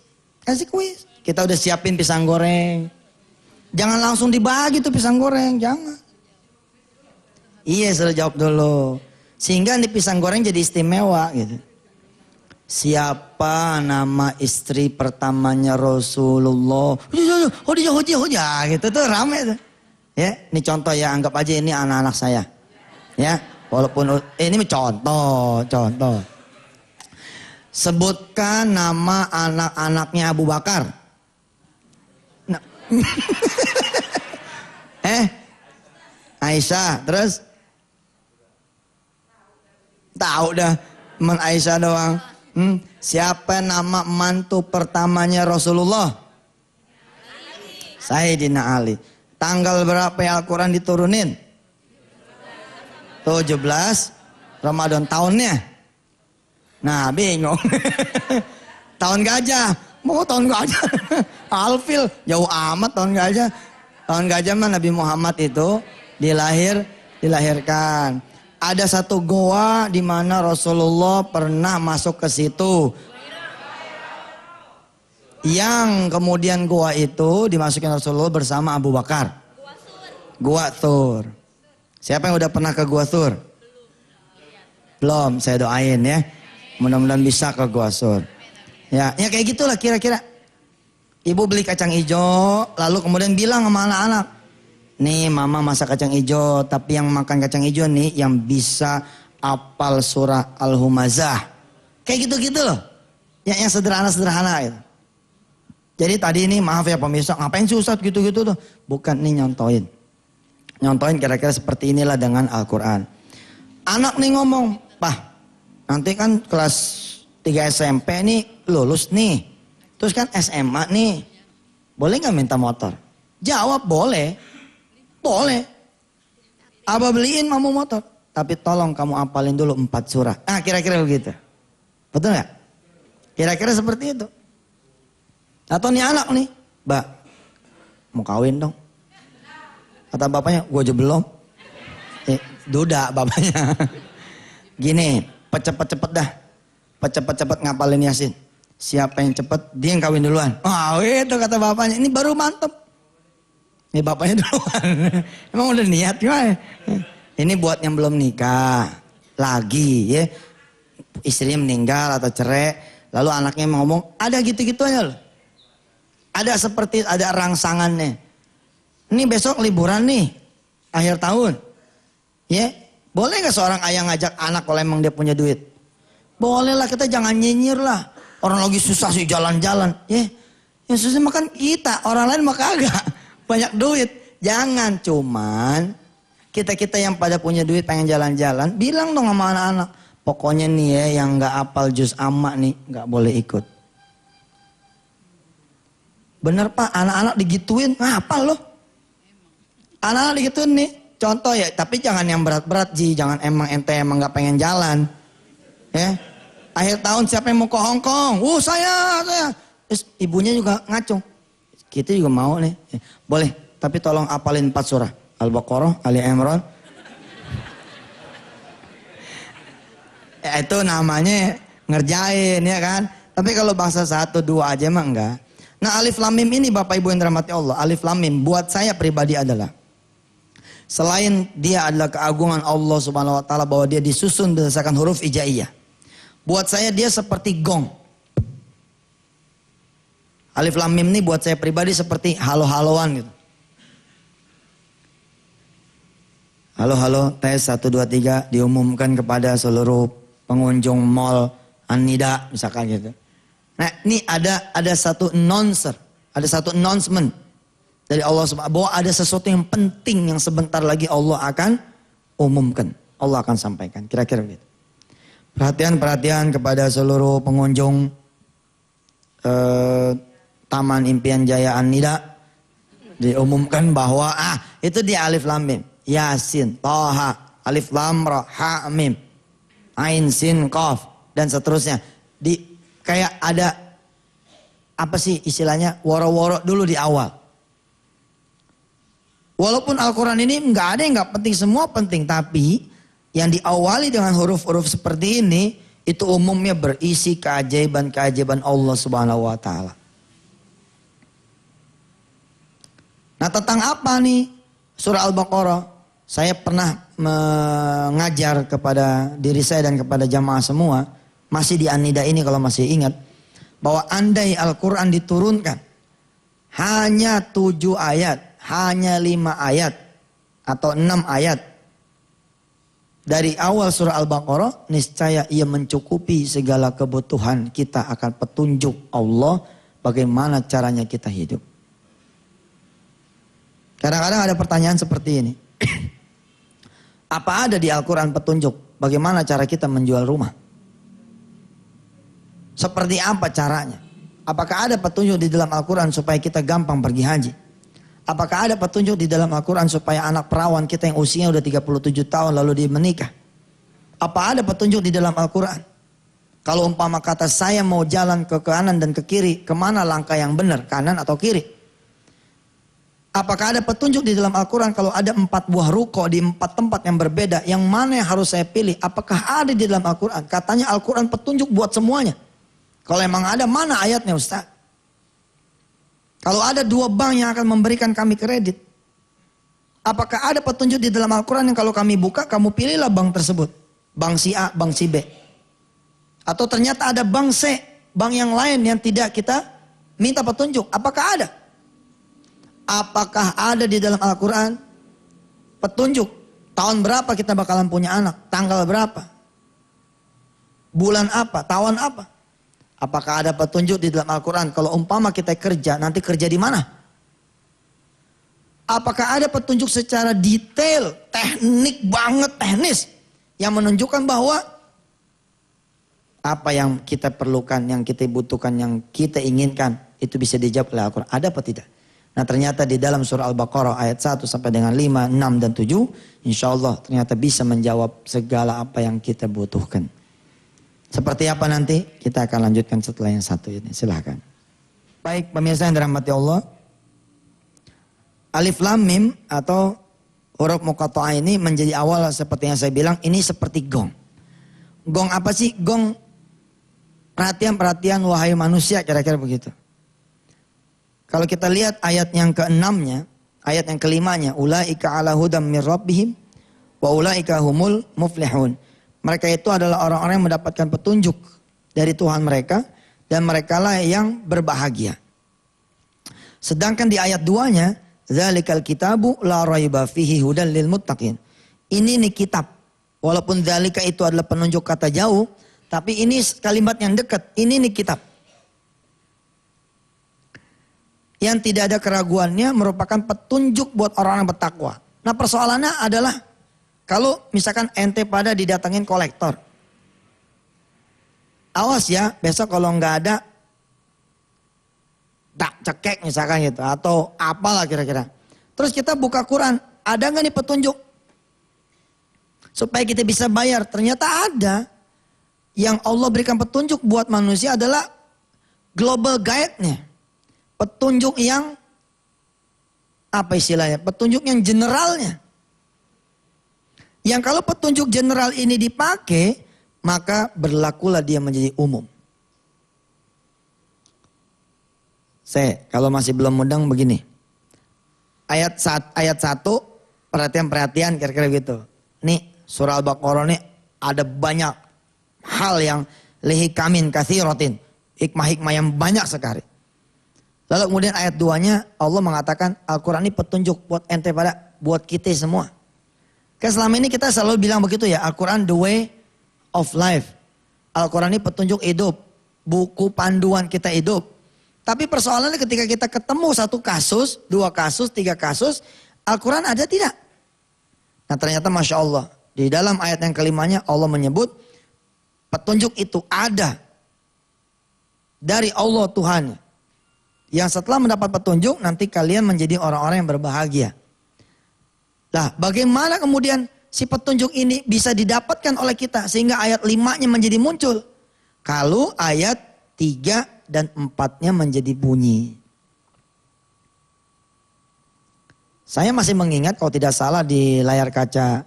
Kita udah siapin pisang goreng. Jangan langsung dibagi tuh pisang goreng, jangan. Iya, sudah jawab dulu. Sehingga di pisang goreng jadi istimewa gitu. Siapa nama istri pertamanya Rasulullah? Hoja gitu tuh rame tuh. Ya, ini contoh ya, anggap aja ini anak-anak saya. Ya, walaupun ini contoh. Sebutkan nama anak-anaknya Abu Bakar. Nah. Aisyah, terus? Tahu dah, teman Aisyah doang. Siapa nama mantu pertamanya Rasulullah? Sayyidina Ali. Tanggal berapa ya Al-Quran diturunin? 17 Ramadan tahunnya. Nah bingung. Tahun gajah. Mau tahun gajah. Alfil. Jauh amat tahun gajah. Tahun gajah mah Nabi Muhammad itu dilahirkan. Ada satu goa di mana Rasulullah pernah masuk ke situ. Yang kemudian goa itu dimasukin Rasulullah bersama Abu Bakar. Goa Thur. Siapa yang udah pernah ke Goa Thur? Belum, saya doain ya. Mudah-mudahan bisa ke Goa Thur. Ya kayak gitulah kira-kira. Ibu beli kacang hijau, lalu kemudian bilang sama anak-anak, nih mama masak kacang hijau, tapi yang makan kacang hijau nih yang bisa apal surah Al-Humazah. Kayak gitu-gitu loh. Yang sederhana-sederhana gitu. Jadi tadi ini maaf ya pemirsa, ngapain sih Ustadz gitu-gitu tuh? Bukan nih nyontoin. Nyontoin kira-kira seperti inilah dengan Al-Quran. Anak nih ngomong, Pak, nanti kan kelas 3 SMP nih lulus nih. Terus kan SMA nih. Boleh gak minta motor? Jawab boleh. Boleh. Abah beliin mamu motor. Tapi tolong kamu apalin dulu 4 surah. Kira-kira begitu. Betul gak? Kira-kira seperti itu. Atau nih anak nih. Mbak, mau kawin dong. Kata bapaknya, gue aja belum. Duda bapaknya. Gini, cepet-cepet dah. Cepet-cepet ngapalin Yasin. Siapa yang cepet, dia yang kawin duluan. Itu kata bapaknya. Ini baru mantep. Ini bapaknya duluan. Emang udah niat gimana? Ini buat yang belum nikah. Lagi ya. Istrinya meninggal atau cerai. Lalu anaknya ngomong, ada gitu-gitu aja loh. Ada seperti, ada rangsangannya. Ini besok liburan nih. Akhir tahun. Ya. Boleh gak seorang ayah ngajak anak kalau emang dia punya duit? Boleh lah, kita jangan nyinyir lah. Orang lagi susah sih jalan-jalan. Ya. Yang susah makan kita. Orang lain mah kagak. Banyak duit. Jangan, cuman kita-kita yang pada punya duit pengen jalan-jalan. Bilang dong sama anak-anak. Pokoknya nih ya yang gak apal juz amma nih gak boleh ikut. Bener Pak, anak-anak digituin. Hafal loh. Anak-anak digituin nih. Contoh ya, tapi jangan yang berat-berat Ji. Jangan emang ente emang gak pengen jalan. Ya. Akhir tahun siapa yang mau ke Hongkong? Saya. Terus ibunya juga ngacung. Kita juga mau nih. Boleh, tapi tolong apalin 4 surah. Al-Baqarah, Ali Imran. Ya itu namanya ngerjain ya kan. Tapi kalau bahasa 1, 2 aja mah enggak. Nah alif lam mim ini Bapak Ibu yang dirahmati Allah. Alif lam mim buat saya pribadi adalah. Selain dia adalah keagungan Allah subhanahu wa ta'ala bahwa dia disusun berdasarkan huruf hijaiyah. Buat saya dia seperti gong. Alif lam mim ini buat saya pribadi seperti halo-haloan gitu. Halo-halo tes 1, 2, 3 diumumkan kepada seluruh pengunjung mall An-Nida misalkan gitu. Nah ini ada satu announcer, ada satu announcement dari Allah subhanahu bahwa ada sesuatu yang penting yang sebentar lagi Allah akan umumkan. Allah akan sampaikan, kira-kira begitu. Perhatian kepada seluruh pengunjung Taman Impian Jaya An-Nida. Diumumkan bahwa itu di alif lam mim. Yasin, Toha, alif lam ra, ha mim. Ain sin qaf dan seterusnya. Kayak ada apa sih istilahnya? Woro-woro dulu di awal. Walaupun Al-Quran ini nggak ada yang nggak penting, semua penting, tapi yang diawali dengan huruf-huruf seperti ini itu umumnya berisi keajaiban-keajaiban Allah Subhanahu wa taala. Nah, tentang apa nih surah Al-Baqarah? Saya pernah mengajar kepada diri saya dan kepada jamaah semua, masih di An-Nida ini kalau masih ingat, bahwa andai Al-Quran diturunkan hanya 7 ayat, hanya 5 ayat atau 6 ayat, Dari awal surah Al-Baqarah, niscaya ia mencukupi segala kebutuhan kita akan petunjuk Allah bagaimana caranya kita hidup. Kadang-kadang ada pertanyaan seperti ini. Apa ada di Al-Quran petunjuk bagaimana cara kita menjual rumah? Seperti apa caranya? Apakah ada petunjuk di dalam Al-Quran supaya kita gampang pergi haji? Apakah ada petunjuk di dalam Al-Quran supaya anak perawan kita yang usianya udah 37 tahun lalu dia menikah? Apa ada petunjuk di dalam Al-Quran? Kalau umpama kata saya mau jalan ke kanan dan ke kiri, kemana langkah yang benar, kanan atau kiri? Apakah ada petunjuk di dalam Al-Quran kalau ada 4 buah ruko di 4 tempat yang berbeda, yang mana yang harus saya pilih? Apakah ada di dalam Al-Quran? Katanya Al-Quran petunjuk buat semuanya. Kalau emang ada, mana ayatnya Ustaz? Kalau ada 2 bank yang akan memberikan kami kredit, apakah ada petunjuk di dalam Al-Quran yang kalau kami buka, kamu pilihlah bank tersebut. Bank si A, bank si B. Atau ternyata ada bank C, bank yang lain yang tidak kita minta petunjuk. Apakah ada? Apakah ada di dalam Al-Quran petunjuk tahun berapa kita bakalan punya anak? Tanggal berapa? Bulan apa? Tahun apa? Apakah ada petunjuk di dalam Al-Quran kalau umpama kita kerja, nanti kerja di mana? Apakah ada petunjuk secara detail, teknik banget, teknis, yang menunjukkan bahwa apa yang kita perlukan, yang kita butuhkan, yang kita inginkan, itu bisa dijawab oleh Al-Quran. Ada apa tidak? Nah ternyata di dalam surah Al-Baqarah ayat 1 sampai dengan 5, 6 dan 7, insya Allah ternyata bisa menjawab segala apa yang kita butuhkan. Seperti apa nanti? Kita akan lanjutkan setelah yang satu ini. Silahkan. Baik pemirsa yang dirahmati Allah. Alif Lam Mim atau huruf muqatta'ah ini menjadi awal seperti yang saya bilang. Ini seperti gong. Gong apa sih? Gong perhatian-perhatian wahai manusia, kira-kira begitu. Kalau kita lihat ayat yang ke-6-nya, ayat yang ke-5-nya. Ulaika ala hudam mir rabbihim wa ulaika humul muflihun. Mereka itu adalah orang-orang yang mendapatkan petunjuk dari Tuhan mereka. Dan merekalah yang berbahagia. Sedangkan di ayat 2-nya. Zalikal kitabu la raiba fihi hudan lil muttaqin. Ini nih kitab. Walaupun zalika itu adalah penunjuk kata jauh. Tapi ini kalimat yang dekat. Ini nih kitab. Yang tidak ada keraguannya merupakan petunjuk buat orang-orang bertakwa. Nah persoalannya adalah. Kalau misalkan ente pada didatengin kolektor. Awas ya, besok kalau nggak ada tak cekek misalkan gitu. Atau apalah kira-kira. Terus kita buka Quran, ada nggak nih petunjuk? Supaya kita bisa bayar. Ternyata ada. Yang Allah berikan petunjuk buat manusia adalah global guide-nya. Petunjuk yang, apa istilahnya? Petunjuk yang generalnya. Yang kalau petunjuk general ini dipakai, maka berlakulah dia menjadi umum. Saya kalau masih belum mudeng begini. Ayat 1, perhatian-perhatian kira-kira gitu. Nih surah Al-Baqarah nih ada banyak hal yang lihikamin katsiratin. Hikmah-hikmah yang banyak sekali. Lalu kemudian ayat 2-nya Allah mengatakan Al-Quran ini petunjuk buat ente buat kita semua. Kan selama ini kita selalu bilang begitu ya, Al-Quran the way of life. Al-Quran ini petunjuk hidup, buku panduan kita hidup. Tapi persoalannya ketika kita ketemu 1 kasus, 2 kasus, 3 kasus, Al-Quran ada tidak? Nah ternyata Masya Allah, di dalam ayat yang ke-5-nya Allah menyebut, petunjuk itu ada dari Allah Tuhan. Yang setelah mendapat petunjuk, nanti kalian menjadi orang-orang yang berbahagia. Nah, bagaimana kemudian si petunjuk ini bisa didapatkan oleh kita sehingga ayat 5-nya menjadi muncul? Kalau ayat 3 dan 4-nya menjadi bunyi. Saya masih mengingat kalau tidak salah di layar kaca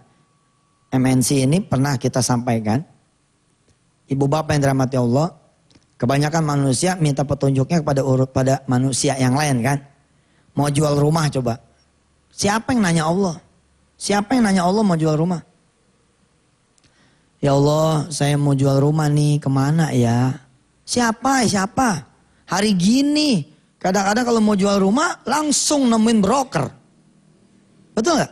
MNC ini pernah kita sampaikan. Ibu bapak yang dirahmati Allah, kebanyakan manusia minta petunjuknya pada manusia yang lain kan. Mau jual rumah coba. Siapa yang nanya Allah? Siapa yang nanya Allah mau jual rumah? Ya Allah, saya mau jual rumah nih, kemana ya? Siapa? Hari gini, kadang-kadang kalau mau jual rumah langsung nemuin broker. Betul nggak?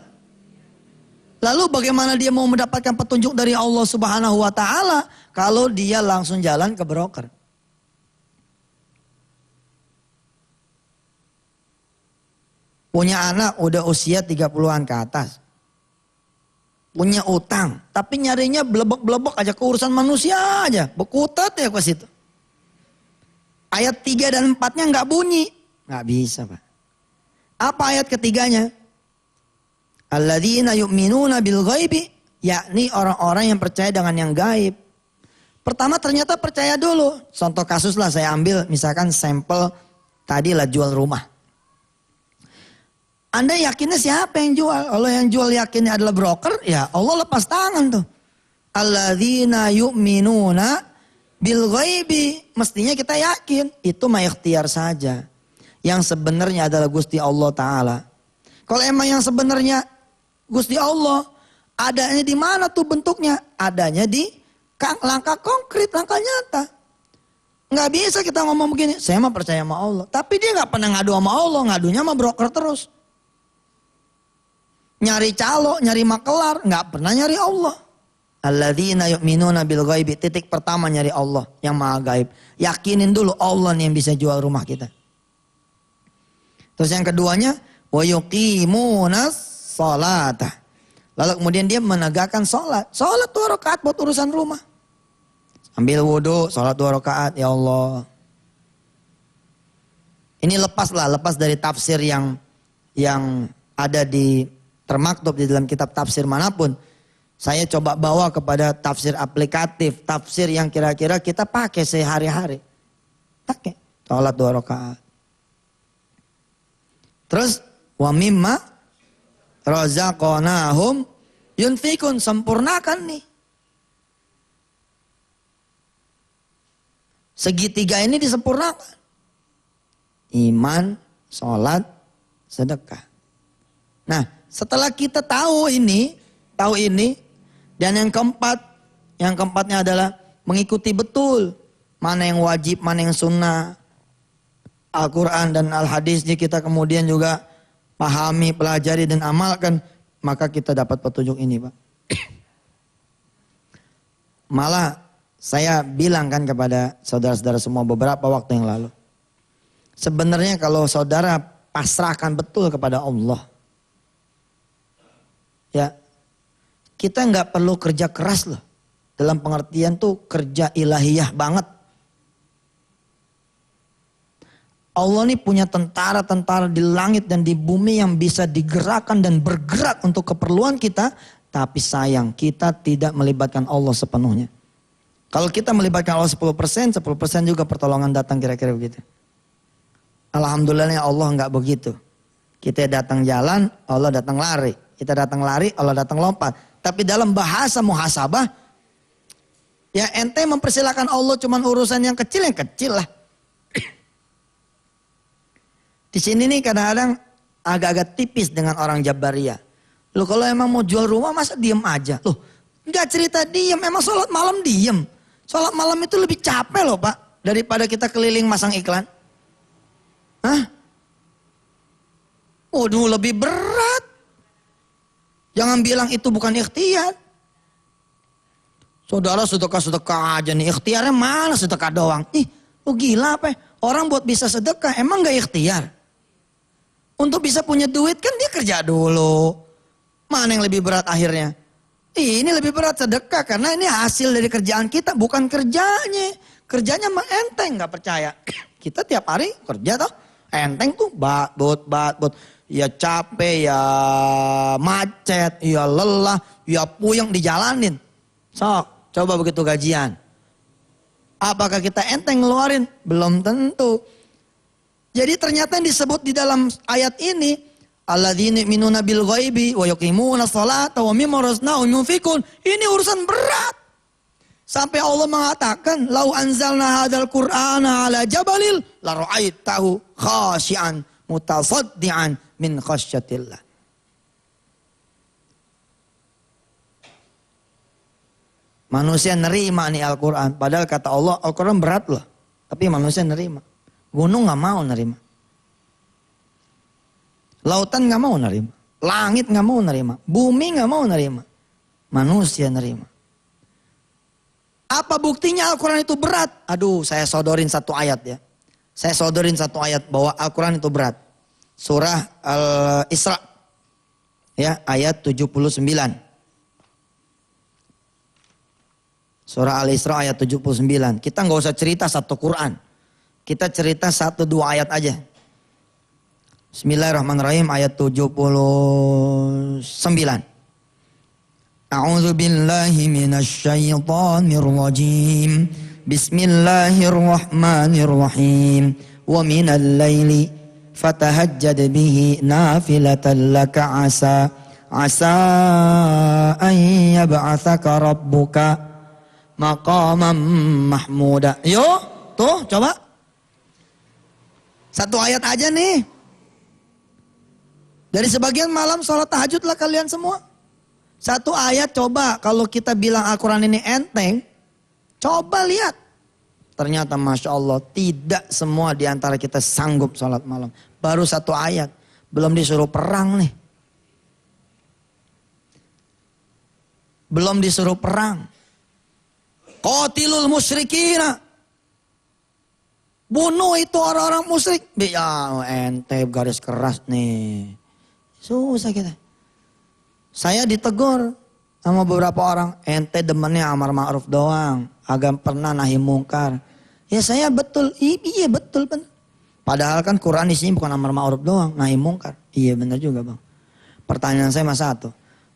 Lalu bagaimana dia mau mendapatkan petunjuk dari Allah Subhanahu wa taala kalau dia langsung jalan ke broker? Punya anak udah usia 30-an ke atas. Punya utang, tapi nyarinya blebek-blebek aja ke urusan manusia aja. Bekutat ya ke situ. Ayat 3 dan 4-nya nggak bunyi. Nggak bisa, Pak. Apa ayat ketiganya? Alladzina yu'minuna bil ghaibi, yakni orang-orang yang percaya dengan yang gaib. Pertama ternyata percaya dulu. Contoh kasus lah saya ambil, misalkan sampel tadi lah jual rumah. Anda yakinnya siapa yang jual? Kalau yang jual yakinnya adalah broker, ya Allah lepas tangan tuh. Alladzina yu'minuna bil ghaibi. Mestinya kita yakin. Itu mah ikhtiar saja. Yang sebenarnya adalah Gusti Allah Ta'ala. Kalau emang yang sebenarnya Gusti Allah, adanya di mana tuh bentuknya? Adanya di langkah konkret, langkah nyata. Nggak bisa kita ngomong begini, saya mah percaya sama Allah. Tapi dia nggak pernah ngadu sama Allah, ngadunya sama broker terus. Nyari calo, nyari makelar, nggak pernah nyari Allah. Alladzina yu'minuna bil ghaibi. Titik pertama nyari Allah yang maha gaib. Yakinin dulu Allah nih yang bisa jual rumah kita. Terus yang keduanya, wa yuqimunas sholata. Lalu kemudian dia menegakkan sholat. Sholat 2 rakaat buat urusan rumah. Ambil wudhu, sholat 2 rakaat, ya Allah. Ini lepas dari tafsir yang ada di termaktub di dalam kitab tafsir manapun. Saya coba bawa kepada tafsir aplikatif, tafsir yang kira-kira kita pakai sehari-hari. Pakai, sholat 2 rakaat. Terus, wa mimma razaqnahum yunfikun, sempurnakan nih. Segitiga ini disempurnakan. Iman, sholat, sedekah. Nah, setelah kita tahu ini, dan yang keempatnya adalah mengikuti betul mana yang wajib, mana yang sunnah, Al-Quran dan Al-Hadisnya kita kemudian juga pahami, pelajari dan amalkan, maka kita dapat petunjuk ini, Pak. Malah saya bilang kan kepada saudara-saudara semua beberapa waktu yang lalu, sebenarnya kalau saudara pasrahkan betul kepada Allah, ya, kita nggak perlu kerja keras loh. Dalam pengertian tuh kerja ilahiyah banget. Allah ini punya tentara-tentara di langit dan di bumi yang bisa digerakkan dan bergerak untuk keperluan kita. Tapi sayang, kita tidak melibatkan Allah sepenuhnya. Kalau kita melibatkan Allah 10%, 10% juga pertolongan datang, kira-kira begitu. Alhamdulillah Allah nggak begitu. Kita datang jalan, Allah datang lari. Kita datang lari, Allah datang lompat. Tapi dalam bahasa muhasabah, ya ente mempersilahkan Allah cuman urusan yang kecil lah. Di sini nih kadang-kadang agak-agak tipis dengan orang Jabariyah. Loh kalau emang mau jual rumah masa diem aja? Loh nggak cerita diem, emang sholat malam diem. Sholat malam itu lebih capek loh Pak, daripada kita keliling masang iklan. Hah? Waduh lebih berat. Jangan bilang itu bukan ikhtiar. Saudara sedekah-sedekah aja nih, ikhtiarnya mana sedekah doang. Ih, lu gila apa? Orang buat bisa sedekah emang gak ikhtiar? Untuk bisa punya duit kan dia kerja dulu. Mana yang lebih berat akhirnya? Ini lebih berat sedekah karena ini hasil dari kerjaan kita, bukan kerjanya. Kerjanya mah enteng, gak percaya. Kita tiap hari kerja toh, enteng tuh, bat-but. Ya capek, ya macet, ya lelah, ya puyeng dijalanin. Sok, coba begitu gajian. Apakah kita enteng ngeluarin? Belum tentu. Jadi ternyata yang disebut di dalam ayat ini, alladzina yu'minuna bil ghaibi wa yuqimuna sholata wa mimma razaqnahum yunfikun. Ini urusan berat. Sampai Allah mengatakan, "Lau anzalna hadzal Qur'ana 'ala jabalil la ra'aitahu khashi'an mutasaddian min khasyatillah." Manusia nerima nih Al-Quran. Padahal kata Allah, Al-Quran berat loh. Tapi manusia nerima. Gunung gak mau nerima. Lautan gak mau nerima. Langit nggak mau nerima, bumi nggak mau nerima, manusia nerima. Apa buktinya Al-Quran itu berat? Aduh, saya sodorin satu ayat ya. Saya sodorin satu ayat bahwa Al-Quran itu berat. Surah Al-Isra ya, ayat 79. Surah Al-Isra ayat 79. Kita nggak usah cerita satu Quran. Kita cerita satu dua ayat aja. Bismillahirrahmanirrahim ayat 79. A'udzu billahi minasyaitonir rajim. Bismillahirrahmanirrahim. Wa minal laili fatahajjad bihi nafilatan laka asa an yab'atsaka rabbuka maqaman mahmuda. Yo, tuh coba. Satu ayat aja nih. Dari sebagian malam sholat tahajud lah kalian semua. Satu ayat coba, kalau kita bilang Al-Quran ini enteng, coba lihat. Ternyata Masya Allah tidak semua diantara kita sanggup sholat malam. Baru satu ayat, belum disuruh perang nih. Belum disuruh perang. Qatilul musyrikina. Bunuh itu orang-orang musyrik. Ya ente garis keras nih. Susah kita. Saya ditegur sama beberapa orang. Ente demennya amar ma'ruf doang. Agak pernah nahi mungkar. Ya saya betul. Iya betul benar. Padahal kan Quran isinya bukan amar ma'ruf doang. Nahi mungkar. Iya benar juga bang. Pertanyaan saya masa satu.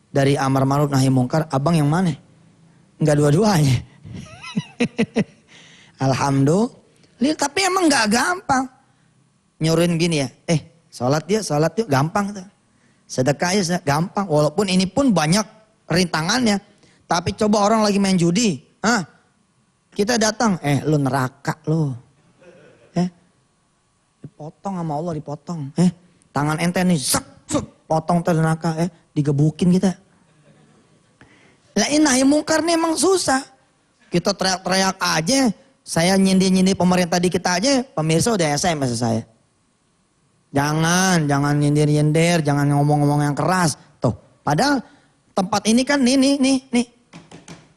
Dari amar ma'ruf nahi mungkar. Abang yang mana? Enggak dua-duanya. Alhamdulillah. Tapi emang enggak gampang. Nyuruhin gini ya. Sholat yuk. Gampang tuh. Sedekah ya gampang, walaupun ini pun banyak rintangannya. Tapi coba orang lagi main judi, kita datang, lu neraka lu. Dipotong sama Allah, dipotong. Tangan ente nih, potong ke neraka, digebukin kita. Lah ini nahi mungkar nih emang susah. Kita teriak-teriak aja, saya nyindir-nyindir pemerintah dikit aja, pemirsa udah SMS saya. Jangan nyindir-nyindir, jangan ngomong-ngomong yang keras. Tuh, padahal tempat ini kan nih.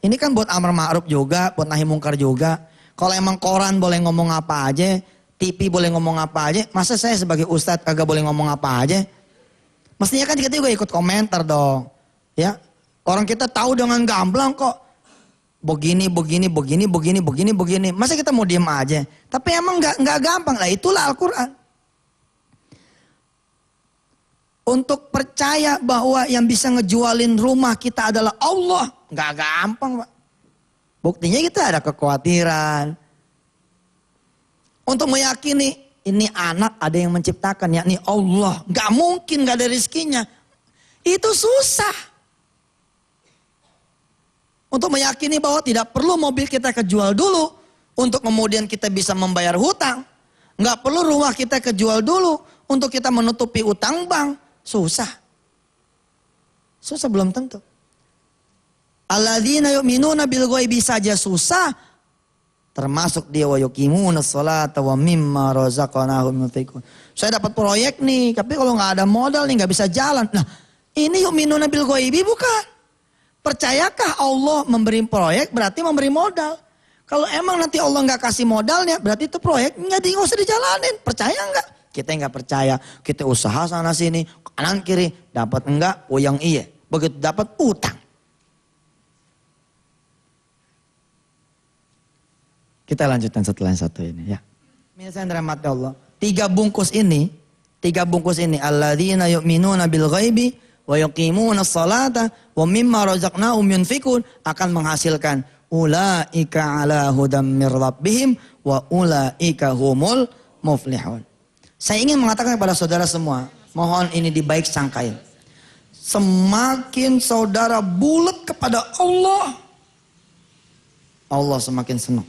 Ini kan buat amar ma'ruf juga, buat nahi mungkar juga. Kalau emang koran boleh ngomong apa aja, TV boleh ngomong apa aja, masa saya sebagai ustadz kagak boleh ngomong apa aja? Mestinya kan kita juga ikut komentar dong. Ya, orang kita tahu dengan gamblang kok. Begini. Masa kita mau diem aja? Tapi emang nggak gampang lah, itulah Al-Quran. Untuk percaya bahwa yang bisa ngejualin rumah kita adalah Allah. Gak gampang Pak. Buktinya kita ada kekhawatiran. Untuk meyakini ini anak ada yang menciptakan yakni Allah. Gak mungkin gak ada rezekinya. Itu susah. Untuk meyakini bahwa tidak perlu mobil kita kejual dulu. Untuk kemudian kita bisa membayar hutang. Gak perlu rumah kita kejual dulu. Untuk kita menutupi utang bank. Susah belum tentu. Alladzina yu'minuna bil ghaibi saja susah. Termasuk dia wa yuqimuna sholata wa mimma razaqnahum yunfiqun. Saya dapat proyek nih, tapi kalau nggak ada modal nih nggak bisa jalan. Nah, ini yu'minuna bil ghaibi bukan. Percayakah Allah memberi proyek berarti memberi modal. Kalau emang nanti Allah nggak kasih modalnya, berarti itu proyek nggak usah dijalanin. Percaya nggak? Kita nggak percaya, kita usaha sana sini, kanan kiri, dapat enggak, yang iya. Begitu dapat utang. Kita lanjutkan setelah yang satu ini ya. Misalnya rahmat Allah. Tiga bungkus ini, alladzina yu'minuna bil ghaibi wa yuqimuna sholata wa mimma razaqnahum yunfikun akan menghasilkan ulaika ala hudam mir rabbihim wa ulaika humul muflihun. Saya ingin mengatakan kepada saudara semua, mohon ini dibaik sangkain. Semakin saudara bulat kepada Allah, Allah semakin senang.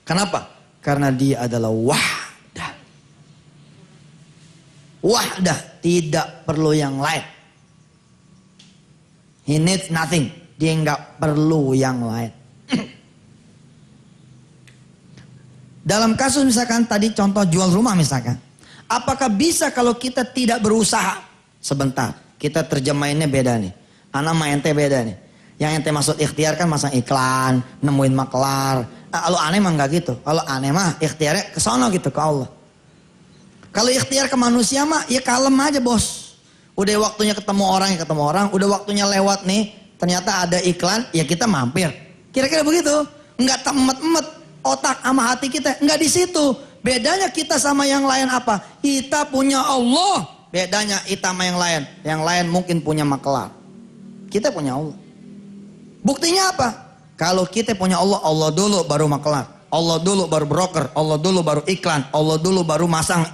Kenapa? Karena dia adalah wahdah. Wahdah, tidak perlu yang lain. He needs nothing. Dia nggak perlu yang lain. Dalam kasus misalkan tadi contoh jual rumah misalkan. Apakah bisa kalau kita tidak berusaha? Sebentar, kita terjemahinnya beda nih. Ana sama ente beda nih. Yang ente maksud ikhtiar kan masang iklan, nemuin maklar. Kalau aneh mah enggak gitu. Kalau aneh mah ikhtiarnya ke sono gitu, ke Allah. Kalau ikhtiar ke manusia mah ya kalem aja bos. Udah waktunya ketemu orang ya ketemu orang. Udah waktunya lewat nih, ternyata ada iklan, ya kita mampir. Kira-kira begitu. Enggak temet-emet otak sama hati kita. Enggak di situ. Bedanya kita sama yang lain apa? Kita punya Allah. Bedanya kita sama yang lain. Yang lain mungkin punya maklar. Kita punya Allah. Buktinya apa? Kalau kita punya Allah, Allah dulu baru maklar. Allah dulu baru broker. Allah dulu baru iklan. Allah dulu baru masang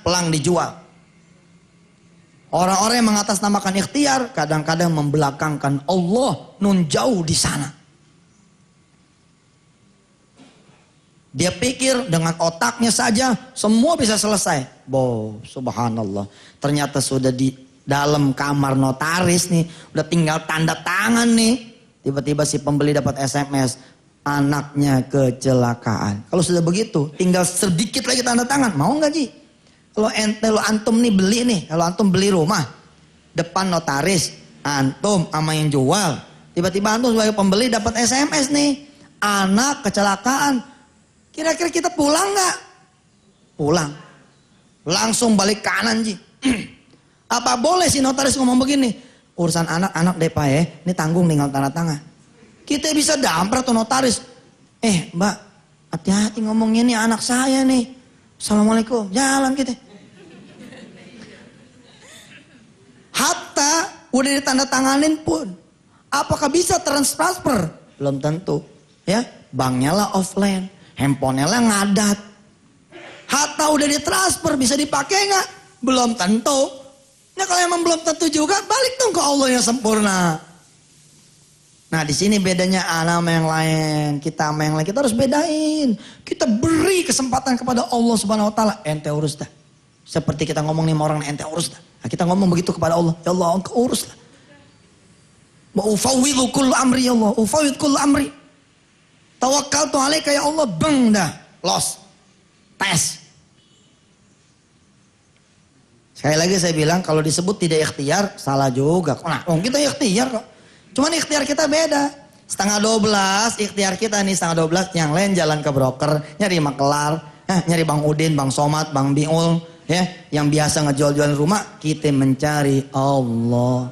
pelang dijual. Orang-orang yang mengatasnamakan ikhtiar kadang-kadang membelakangkan Allah nun jauh di sana. Dia pikir dengan otaknya saja semua bisa selesai. Subhanallah. Ternyata sudah di dalam kamar notaris nih, udah tinggal tanda tangan nih. Tiba-tiba si pembeli dapat SMS, anaknya kecelakaan. Kalau sudah begitu, tinggal sedikit lagi tanda tangan. Mau nggak Ji? Kalau antum nih beli nih, kalau antum beli rumah, depan notaris, antum sama yang jual. Tiba-tiba antum sebagai pembeli dapat SMS nih, anak kecelakaan. Kira-kira kita pulang nggak? Pulang. Langsung balik kanan Ji. Apa boleh si notaris ngomong begini? Urusan anak-anak deh Pak ya, ini tanggung tinggal tanda tangan. Kita bisa damprat tuh notaris. Mbak, hati-hati ngomongnya nih anak saya nih. Assalamualaikum, jalan kita. Hatta udah ditanda tanganin pun, apakah bisa transfer? Belum tentu. Ya, banknya lah offline. Handphonenya lah ngadat. Hatta udah ditransfer bisa dipakai nggak? Belum tentu. Nah kalau emang belum tentu juga balik dong ke Allah yang sempurna. Nah di sini bedanya anak sama yang lain, kita sama yang lain kita harus bedain. Kita beri kesempatan kepada Allah Subhanahu Wa Taala. Ente urus dah. Seperti kita ngomong nih sama orang ente urus dah. Nah, kita ngomong begitu kepada Allah. Ya Allah engkau urus dah. Wa ufawwidhu kullu amri ya Allah. Ufawwidhu kullu amri. Tawakkaltu alaika ya Allah, beng dah, los, tes. Sekali lagi saya bilang kalau disebut tidak ikhtiar salah juga. Nah, kita ikhtiar kok. Cuman ikhtiar kita beda. 11:30 ikhtiar kita nih 11:30, yang lain jalan ke broker, nyari maklar, nyari Bang Udin, Bang Somad, Bang Biul, ya, yang biasa ngejual-jual rumah, kita mencari Allah.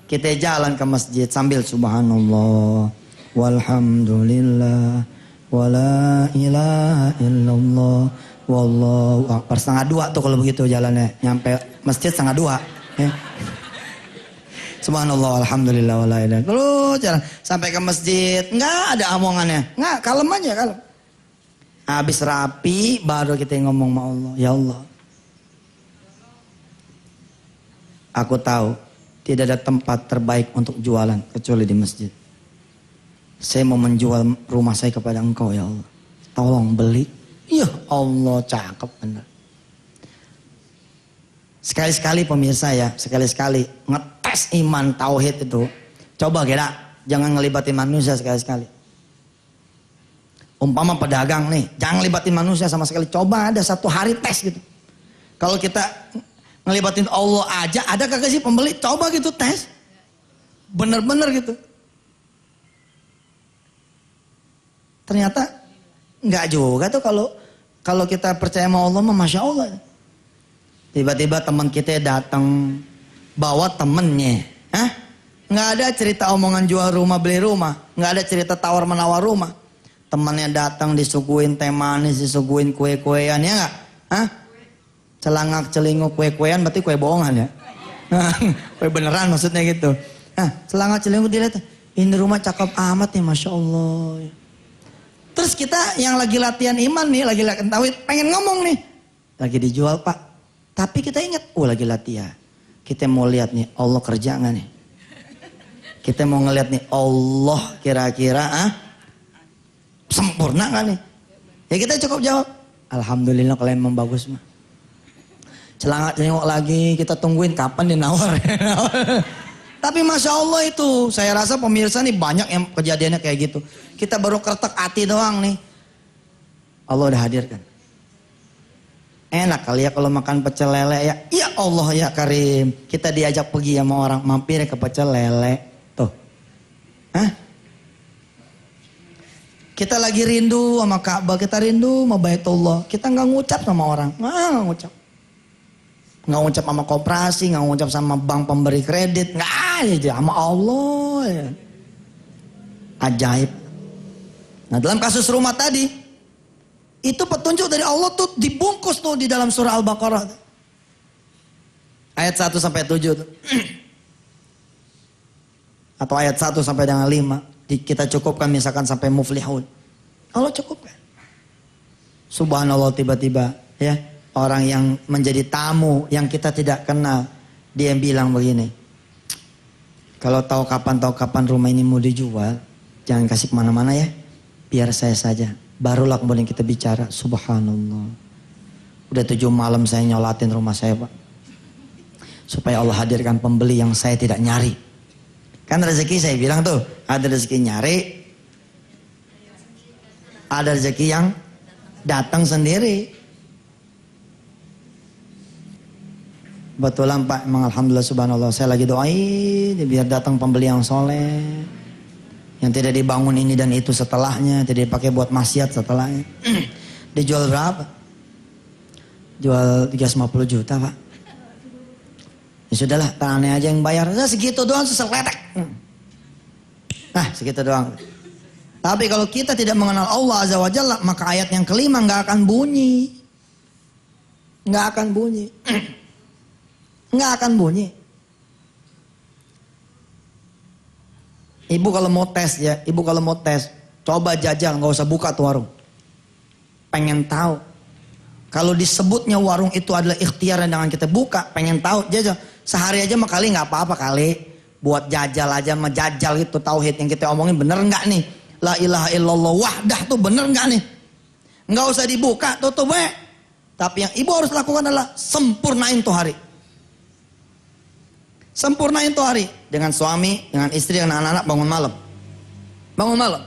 Kita jalan ke masjid sambil subhanallah. Walhamdulillah wala ilaha illallah wallahu akbar. 1:30 tuh kalau begitu jalannya, nyampe masjid 1:30 ya. Subhanallah alhamdulillah wala ilaha illallah. Jalan sampai ke masjid nggak ada omongannya, nggak, kalem aja, kalem. Habis rapi baru kita ngomong sama Allah, ya Allah, aku tahu tidak ada tempat terbaik untuk jualan kecuali di masjid. Saya mau menjual rumah saya kepada engkau ya Allah. Tolong beli. Ya Allah, cakep benar. Sekali-sekali pemirsa ya, sekali-sekali ngetes iman tauhid itu. Coba kira, jangan ngelibatin manusia sekali-sekali. Umpama pedagang nih, jangan libatin manusia sama sekali. Coba ada satu hari tes gitu. Kalau kita ngelibatin Allah aja, ada kagak sih pembeli? Coba gitu tes. Bener-bener gitu. Ternyata nggak juga tuh kalau kita percaya sama Allah mah masya Allah. Tiba-tiba teman kita datang bawa temennya, nggak ada cerita omongan jual rumah beli rumah, nggak ada cerita tawar menawar rumah. Temannya datang disuguhin teh manis, disuguhin kue-kuean ya nggak? Celangak celinguk kue-kuean berarti kue bohongan ya? Kue beneran maksudnya gitu. Celangak celinguk dilihat, ini rumah cakep amat nih masya Allah. Terus kita yang lagi latihan iman nih, lagi latihan tauhid, pengen ngomong nih. Lagi dijual Pak. Tapi kita ingat, lagi latihan. Kita mau lihat nih, Allah kerja gak nih? Kita mau ngeliat nih, Allah kira-kira sempurna gak nih? Ya kita cukup jawab. Alhamdulillah kalau emang bagus mah. Celangak celinguk lagi, kita tungguin kapan dia nawar. Tapi Masya Allah itu, saya rasa pemirsa nih banyak yang kejadiannya kayak gitu. Kita baru kertek hati doang nih. Allah udah hadirkan. Enak kali ya kalau makan pecel lele ya. Ya Allah ya Karim. Kita diajak pergi sama orang mampir ke pecel lele. Tuh. Hah? Kita lagi rindu sama Ka'bah, kita rindu sama Baitullah. Kita nggak ngucap sama orang. Nggak ngucap. Nggak ngucap sama koperasi, nggak ngucap sama bank pemberi kredit. Nggak aja sama Allah ya. Ajaib. Nah dalam kasus rumah tadi, itu petunjuk dari Allah tuh dibungkus tuh di dalam surah Al-Baqarah. Ayat 1 sampai 7 tuh. Atau ayat 1 sampai dengan 5. Kita cukupkan misalkan sampai muflihun. Allah cukupkan. Subhanallah tiba-tiba ya. Orang yang menjadi tamu yang kita tidak kenal. Dia bilang begini. Kalau tahu kapan rumah ini mau dijual. Jangan kasih kemana-mana ya. Biar saya saja. Barulah kemudian kita bicara. Subhanallah. Udah 7 malam saya nyolatin rumah saya Pak. Supaya Allah hadirkan pembeli yang saya tidak nyari. Kan rezeki saya bilang tuh. Ada rezeki nyari. Ada rezeki yang datang sendiri. Betulan Pak. Emang Alhamdulillah subhanallah. Saya lagi doain. Biar datang pembeli yang soleh. Yang tidak dibangun ini dan itu setelahnya. Tidak dipakai buat maksiat setelahnya. Dijual berapa? Jual 350 juta Pak. Ya sudahlah, tangannya aja yang bayar. Nah, segitu doang seseletek. Nah segitu doang. Tapi kalau kita tidak mengenal Allah Azza wa Jalla, maka ayat yang kelima gak akan bunyi. Gak akan bunyi. Gak akan bunyi. Ibu kalau mau tes ya, ibu kalau mau tes, coba jajal, nggak usah buka tuh warung. Pengen tahu. Kalau disebutnya warung itu adalah ikhtiar yang dengan kita buka, pengen tahu, jajal. Sehari aja mah kali nggak apa-apa kali. Buat jajal aja, mah jajal itu tauhid yang kita omongin bener nggak nih? La ilaha illallah wahdah tuh bener nggak nih? Nggak usah dibuka, tutup we. Tapi yang ibu harus lakukan adalah sempurnain tuh hari. Sempurnain tuh hari. Dengan suami, dengan istri, dengan anak-anak bangun malam. Bangun malam.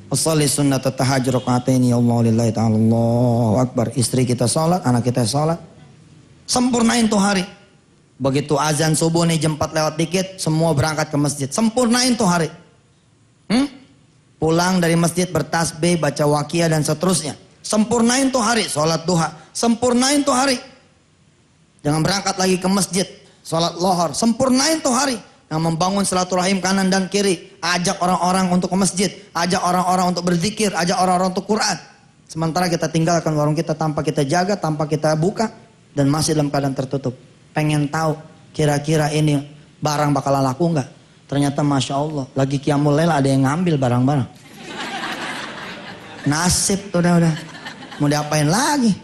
Wassalli sunnata tahajjud raka'ataini ya Allah lillahi ta'ala Allahu akbar. Istri kita sholat, anak kita sholat. Sempurnain tuh hari. Begitu azan subuh nih jam 4 lewat dikit, semua berangkat ke masjid. Sempurnain tuh hari. Pulang dari masjid bertasbih, baca wakiyah dan seterusnya. Sempurnain tuh hari, sholat duha. Sempurnain tuh hari. Jangan berangkat lagi ke masjid. Sholat lohor, sempurnain tuh hari. Yang membangun silaturahim kanan dan kiri. Ajak orang-orang untuk ke masjid. Ajak orang-orang untuk berzikir. Ajak orang-orang untuk Quran. Sementara kita tinggalkan warung kita tanpa kita jaga, tanpa kita buka. Dan masih dalam keadaan tertutup. Pengen tahu kira-kira ini barang bakalan laku nggak? Ternyata Masya Allah. Lagi Qiyamul Lail ada yang ngambil barang-barang. Nasib tuh udah. Mau diapain lagi?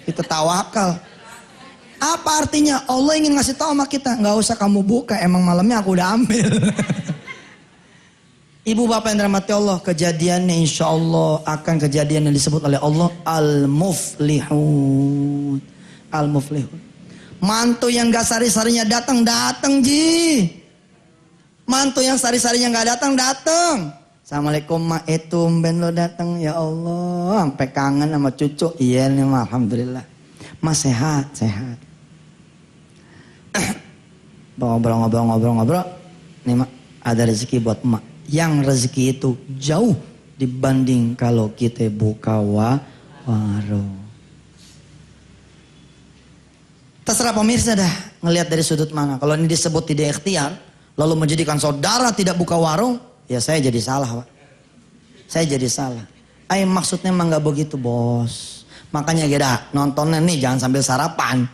Kita tawakal. Apa artinya? Allah ingin ngasih tahu sama kita, nggak usah kamu buka, emang malamnya aku udah ambil. Ibu bapak yang dirahmati Allah, kejadiannya insya Allah akan kejadian yang disebut oleh Allah al-muflihun. Al-muflihun. Mantu yang gak sari-sarinya datang ji. Mantu yang sari-sarinya gak datang. Assalamualaikum mak itu ben lo datang ya Allah, sampai kangen sama cucu. Iya nih mak, alhamdulillah. Mas sehat. Ngobrol. Nih mak, ada rezeki buat emak. Yang rezeki itu jauh dibanding kalau kita buka warung. Terserah pemirsa dah ngelihat dari sudut mana. Kalau ini disebut tidak ikhtiar, lalu menjadikan saudara tidak buka warung, ya saya jadi salah Pak. Saya jadi salah. Maksudnya emang gak begitu bos. Makanya kita nontonnya nih jangan sambil sarapan.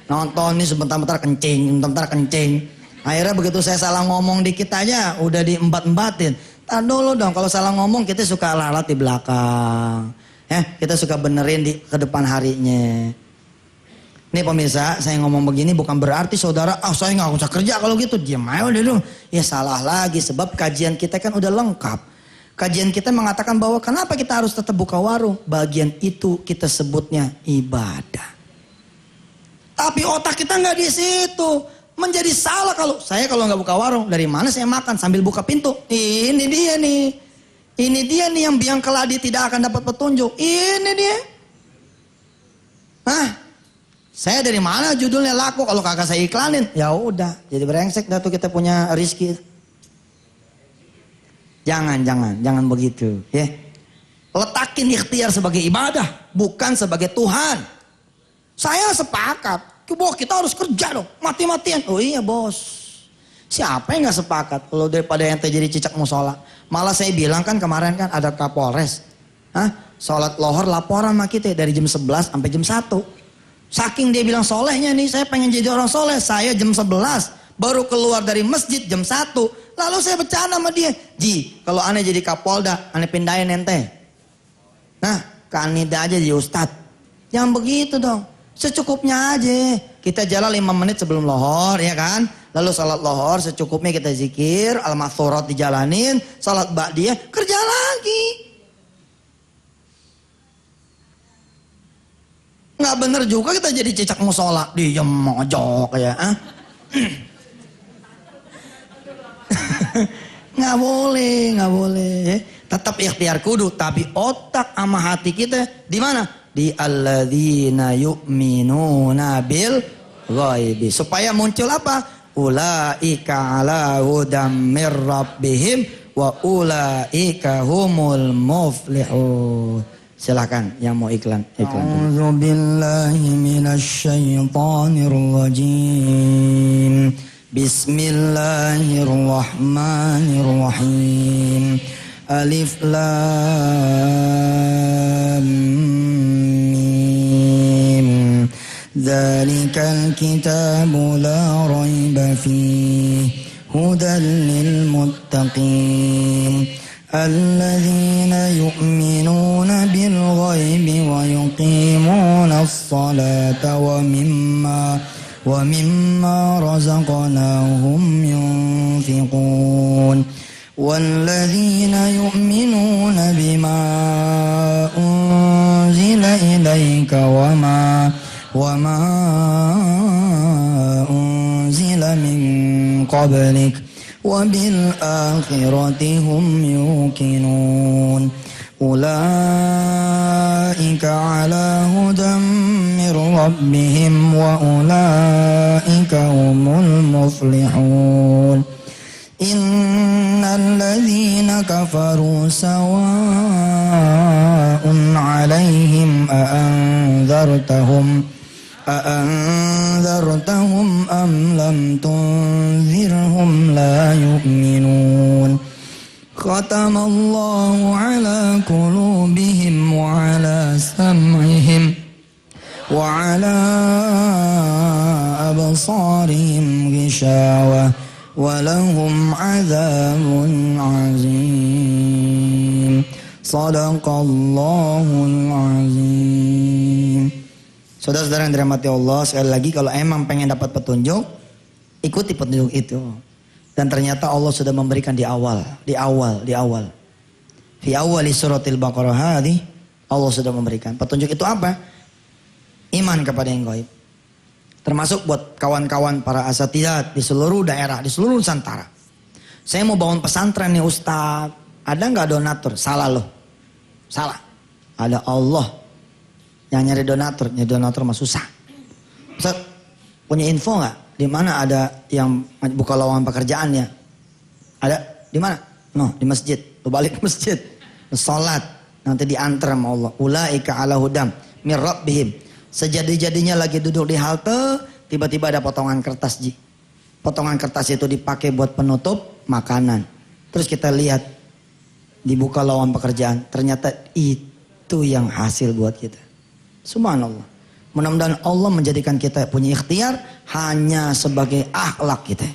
Nonton nih sebentar-bentar kencing. Akhirnya begitu saya salah ngomong dikit aja udah diembat-embatin. Tar dulu dong, kalau salah ngomong kita suka lalat di belakang. Kita suka benerin di ke depan harinya. Nih pemirsa, saya ngomong begini bukan berarti saudara, saya nggak usah kerja kalau gitu, diam aja udah dong. Ya salah lagi, sebab kajian kita kan udah lengkap. Kajian kita mengatakan bahwa kenapa kita harus tetap buka warung. Bagian itu kita sebutnya ibadah. Tapi otak kita nggak di situ. Menjadi salah kalau nggak buka warung, dari mana saya makan sambil buka pintu? Ini dia nih yang biang keladi tidak akan dapat petunjuk. Ini dia. Hah? Saya dari mana judulnya laku kalau kagak saya iklanin? Ya udah, jadi brengsek dah tuh kita punya rizki. Jangan begitu, ya. Letakin ikhtiar sebagai ibadah, bukan sebagai Tuhan. Saya sepakat, bahwa kita harus kerja dong, mati-matian. Oh iya bos. Siapa yang gak sepakat kalau daripada yang terjadi cicak musola. Malah saya bilang kan kemarin kan ada Kapolres. Sholat lohor laporan sama kita dari jam 11 sampai jam 1. Saking dia bilang solehnya nih, saya pengen jadi orang soleh. Saya jam 11 baru keluar dari masjid jam 1. Lalu saya bercanda sama dia. Ji, kalau aneh jadi Kapolda, aneh pindahin ente. Nah, ke Anida aja jadi Ustadz. Jangan begitu dong. Secukupnya aja. Kita jalan 5 menit sebelum lohor, ya kan? Lalu salat lohor secukupnya kita zikir, al-mahsurat dijalanin, salat ba'diyah, kerja lagi. Nggak bener juga kita jadi cicak musola, diem mojok ya. Nggak boleh. Tetap ikhtiar kudu, tapi otak sama hati kita di mana? Di alladzina yu'minuna bil ghaibi. Supaya muncul apa? Ulaika ala hudam mir rabbihim wa ulaika humul muflihun. Silakan yang mau iklan. A'udzu billahi minasy syaithanir rajim. Bismillahirrahmanirrahim. Alif lam mim. Dzalikal kitabu la raiba fihi hudan lil muttaqin alladzina yu'minuna bil ghaibi wa yuqimuna as-salata wa mimma razaqnahum yunfiqun walladzina yu'minuna bima unzila ilaika وما أنزل من قبلك وبالآخرة هم يوقنون أولئك على هدى من ربهم وأولئك هم المفلحون إن الذين كفروا سواء عليهم أأنذرتهم أم لم تنذرهم لا يؤمنون ختم الله على قلوبهم وعلى سمعهم وعلى أبصارهم غشاوة ولهم عذاب عظيم صدق الله العظيم. Saudara-saudara yang dirahmati Allah, sekali lagi kalau emang pengen dapat petunjuk, ikuti petunjuk itu. Dan ternyata Allah sudah memberikan di awal. Fi awali suratil Baqarah hadi, Allah sudah memberikan. Petunjuk itu apa? Iman kepada yang gaib. Termasuk buat kawan-kawan para asatidzah di seluruh daerah, di seluruh Nusantara. Saya mau bangun pesantren nih Ustaz. Ada nggak donatur? Salah loh. Salah. Ada Allah. Yang nyari donatur mah susah. Ustaz, punya info nggak? Di mana ada yang buka lowongan pekerjaannya? Ada? Di mana? No, di masjid. Lu balik ke masjid. Sholat. Nanti diantar sama Allah. Ulaika ala hudam mir rabbihim. Sejadi-jadinya lagi duduk di halte, tiba-tiba ada potongan kertas, Ji. Potongan kertas itu dipakai buat penutup makanan. Terus kita lihat, dibuka lowongan pekerjaan. Ternyata itu yang hasil buat kita. Subhanallah. Mudah-mudahan Allah menjadikan kita punya ikhtiar hanya sebagai akhlak kita.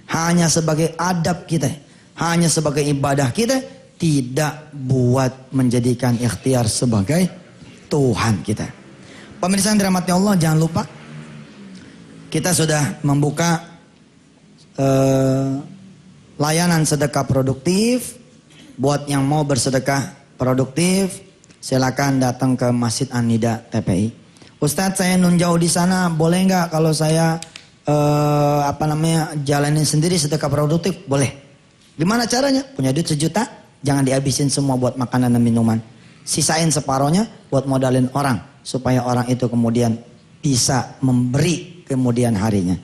Hanya sebagai adab kita. Hanya sebagai ibadah kita. Tidak buat menjadikan ikhtiar sebagai Tuhan kita. Pemirsa yang dirahmati Allah, jangan lupa. Kita sudah membuka layanan sedekah produktif. Buat yang mau bersedekah produktif, silakan datang ke Masjid An-Nida TPI. Ustadz, saya nun jauh di sana, boleh nggak kalau saya jalanin sendiri sedekah produktif? Boleh. Gimana caranya? Punya duit 1 juta, jangan dihabisin semua buat makanan dan minuman. Sisain separohnya buat modalin orang. supaya orang itu kemudian bisa memberi kemudian harinya.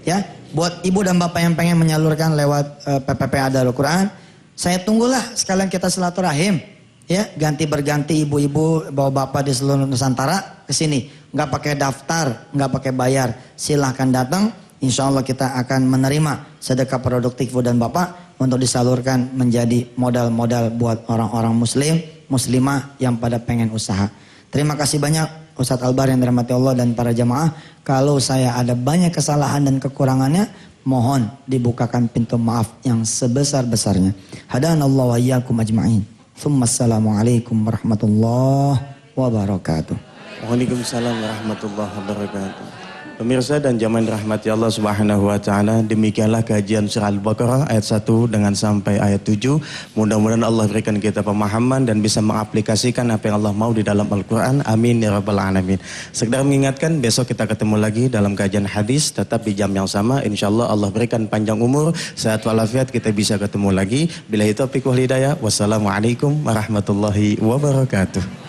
Ya, buat ibu dan bapak yang pengen menyalurkan lewat PPPA Darul Quran, saya tunggulah sekalian kita silaturahim. Ya, ganti berganti ibu-ibu bawa bapak di seluruh Nusantara ke sini. Nggak pakai daftar, nggak pakai bayar. Silahkan datang. Insya Allah kita akan menerima sedekah produktif ibu dan bapak untuk disalurkan menjadi modal-modal buat orang-orang muslim, muslimah yang pada pengen usaha. Terima kasih banyak Ustadz Albar yang dirahmati Allah dan para jamaah. Kalau saya ada banyak kesalahan dan kekurangannya, mohon dibukakan pintu maaf yang sebesar-besarnya. Hadanallahu wa iyyakum ajma'in. Assalamualaikum warahmatullahi wabarakatuh.
Waalaikumsalam warahmatullahi wabarakatuh. Pemirsa dan jamaah dirahmati Allah Subhanahu wa taala, demikianlah kajian surah Al-Baqarah ayat 1 dengan sampai ayat 7. Mudah-mudahan Allah berikan kita pemahaman dan bisa mengaplikasikan apa yang Allah mau di dalam Al-Qur'an. Amin ya rabbal alamin. Sekedar mengingatkan, besok kita ketemu lagi dalam kajian hadis tetap di jam yang sama. Insyaallah Allah berikan panjang umur, sehat walafiat, kita bisa ketemu lagi. Billahi taufiq wal hidayah. Wassalamualaikum warahmatullahi wabarakatuh.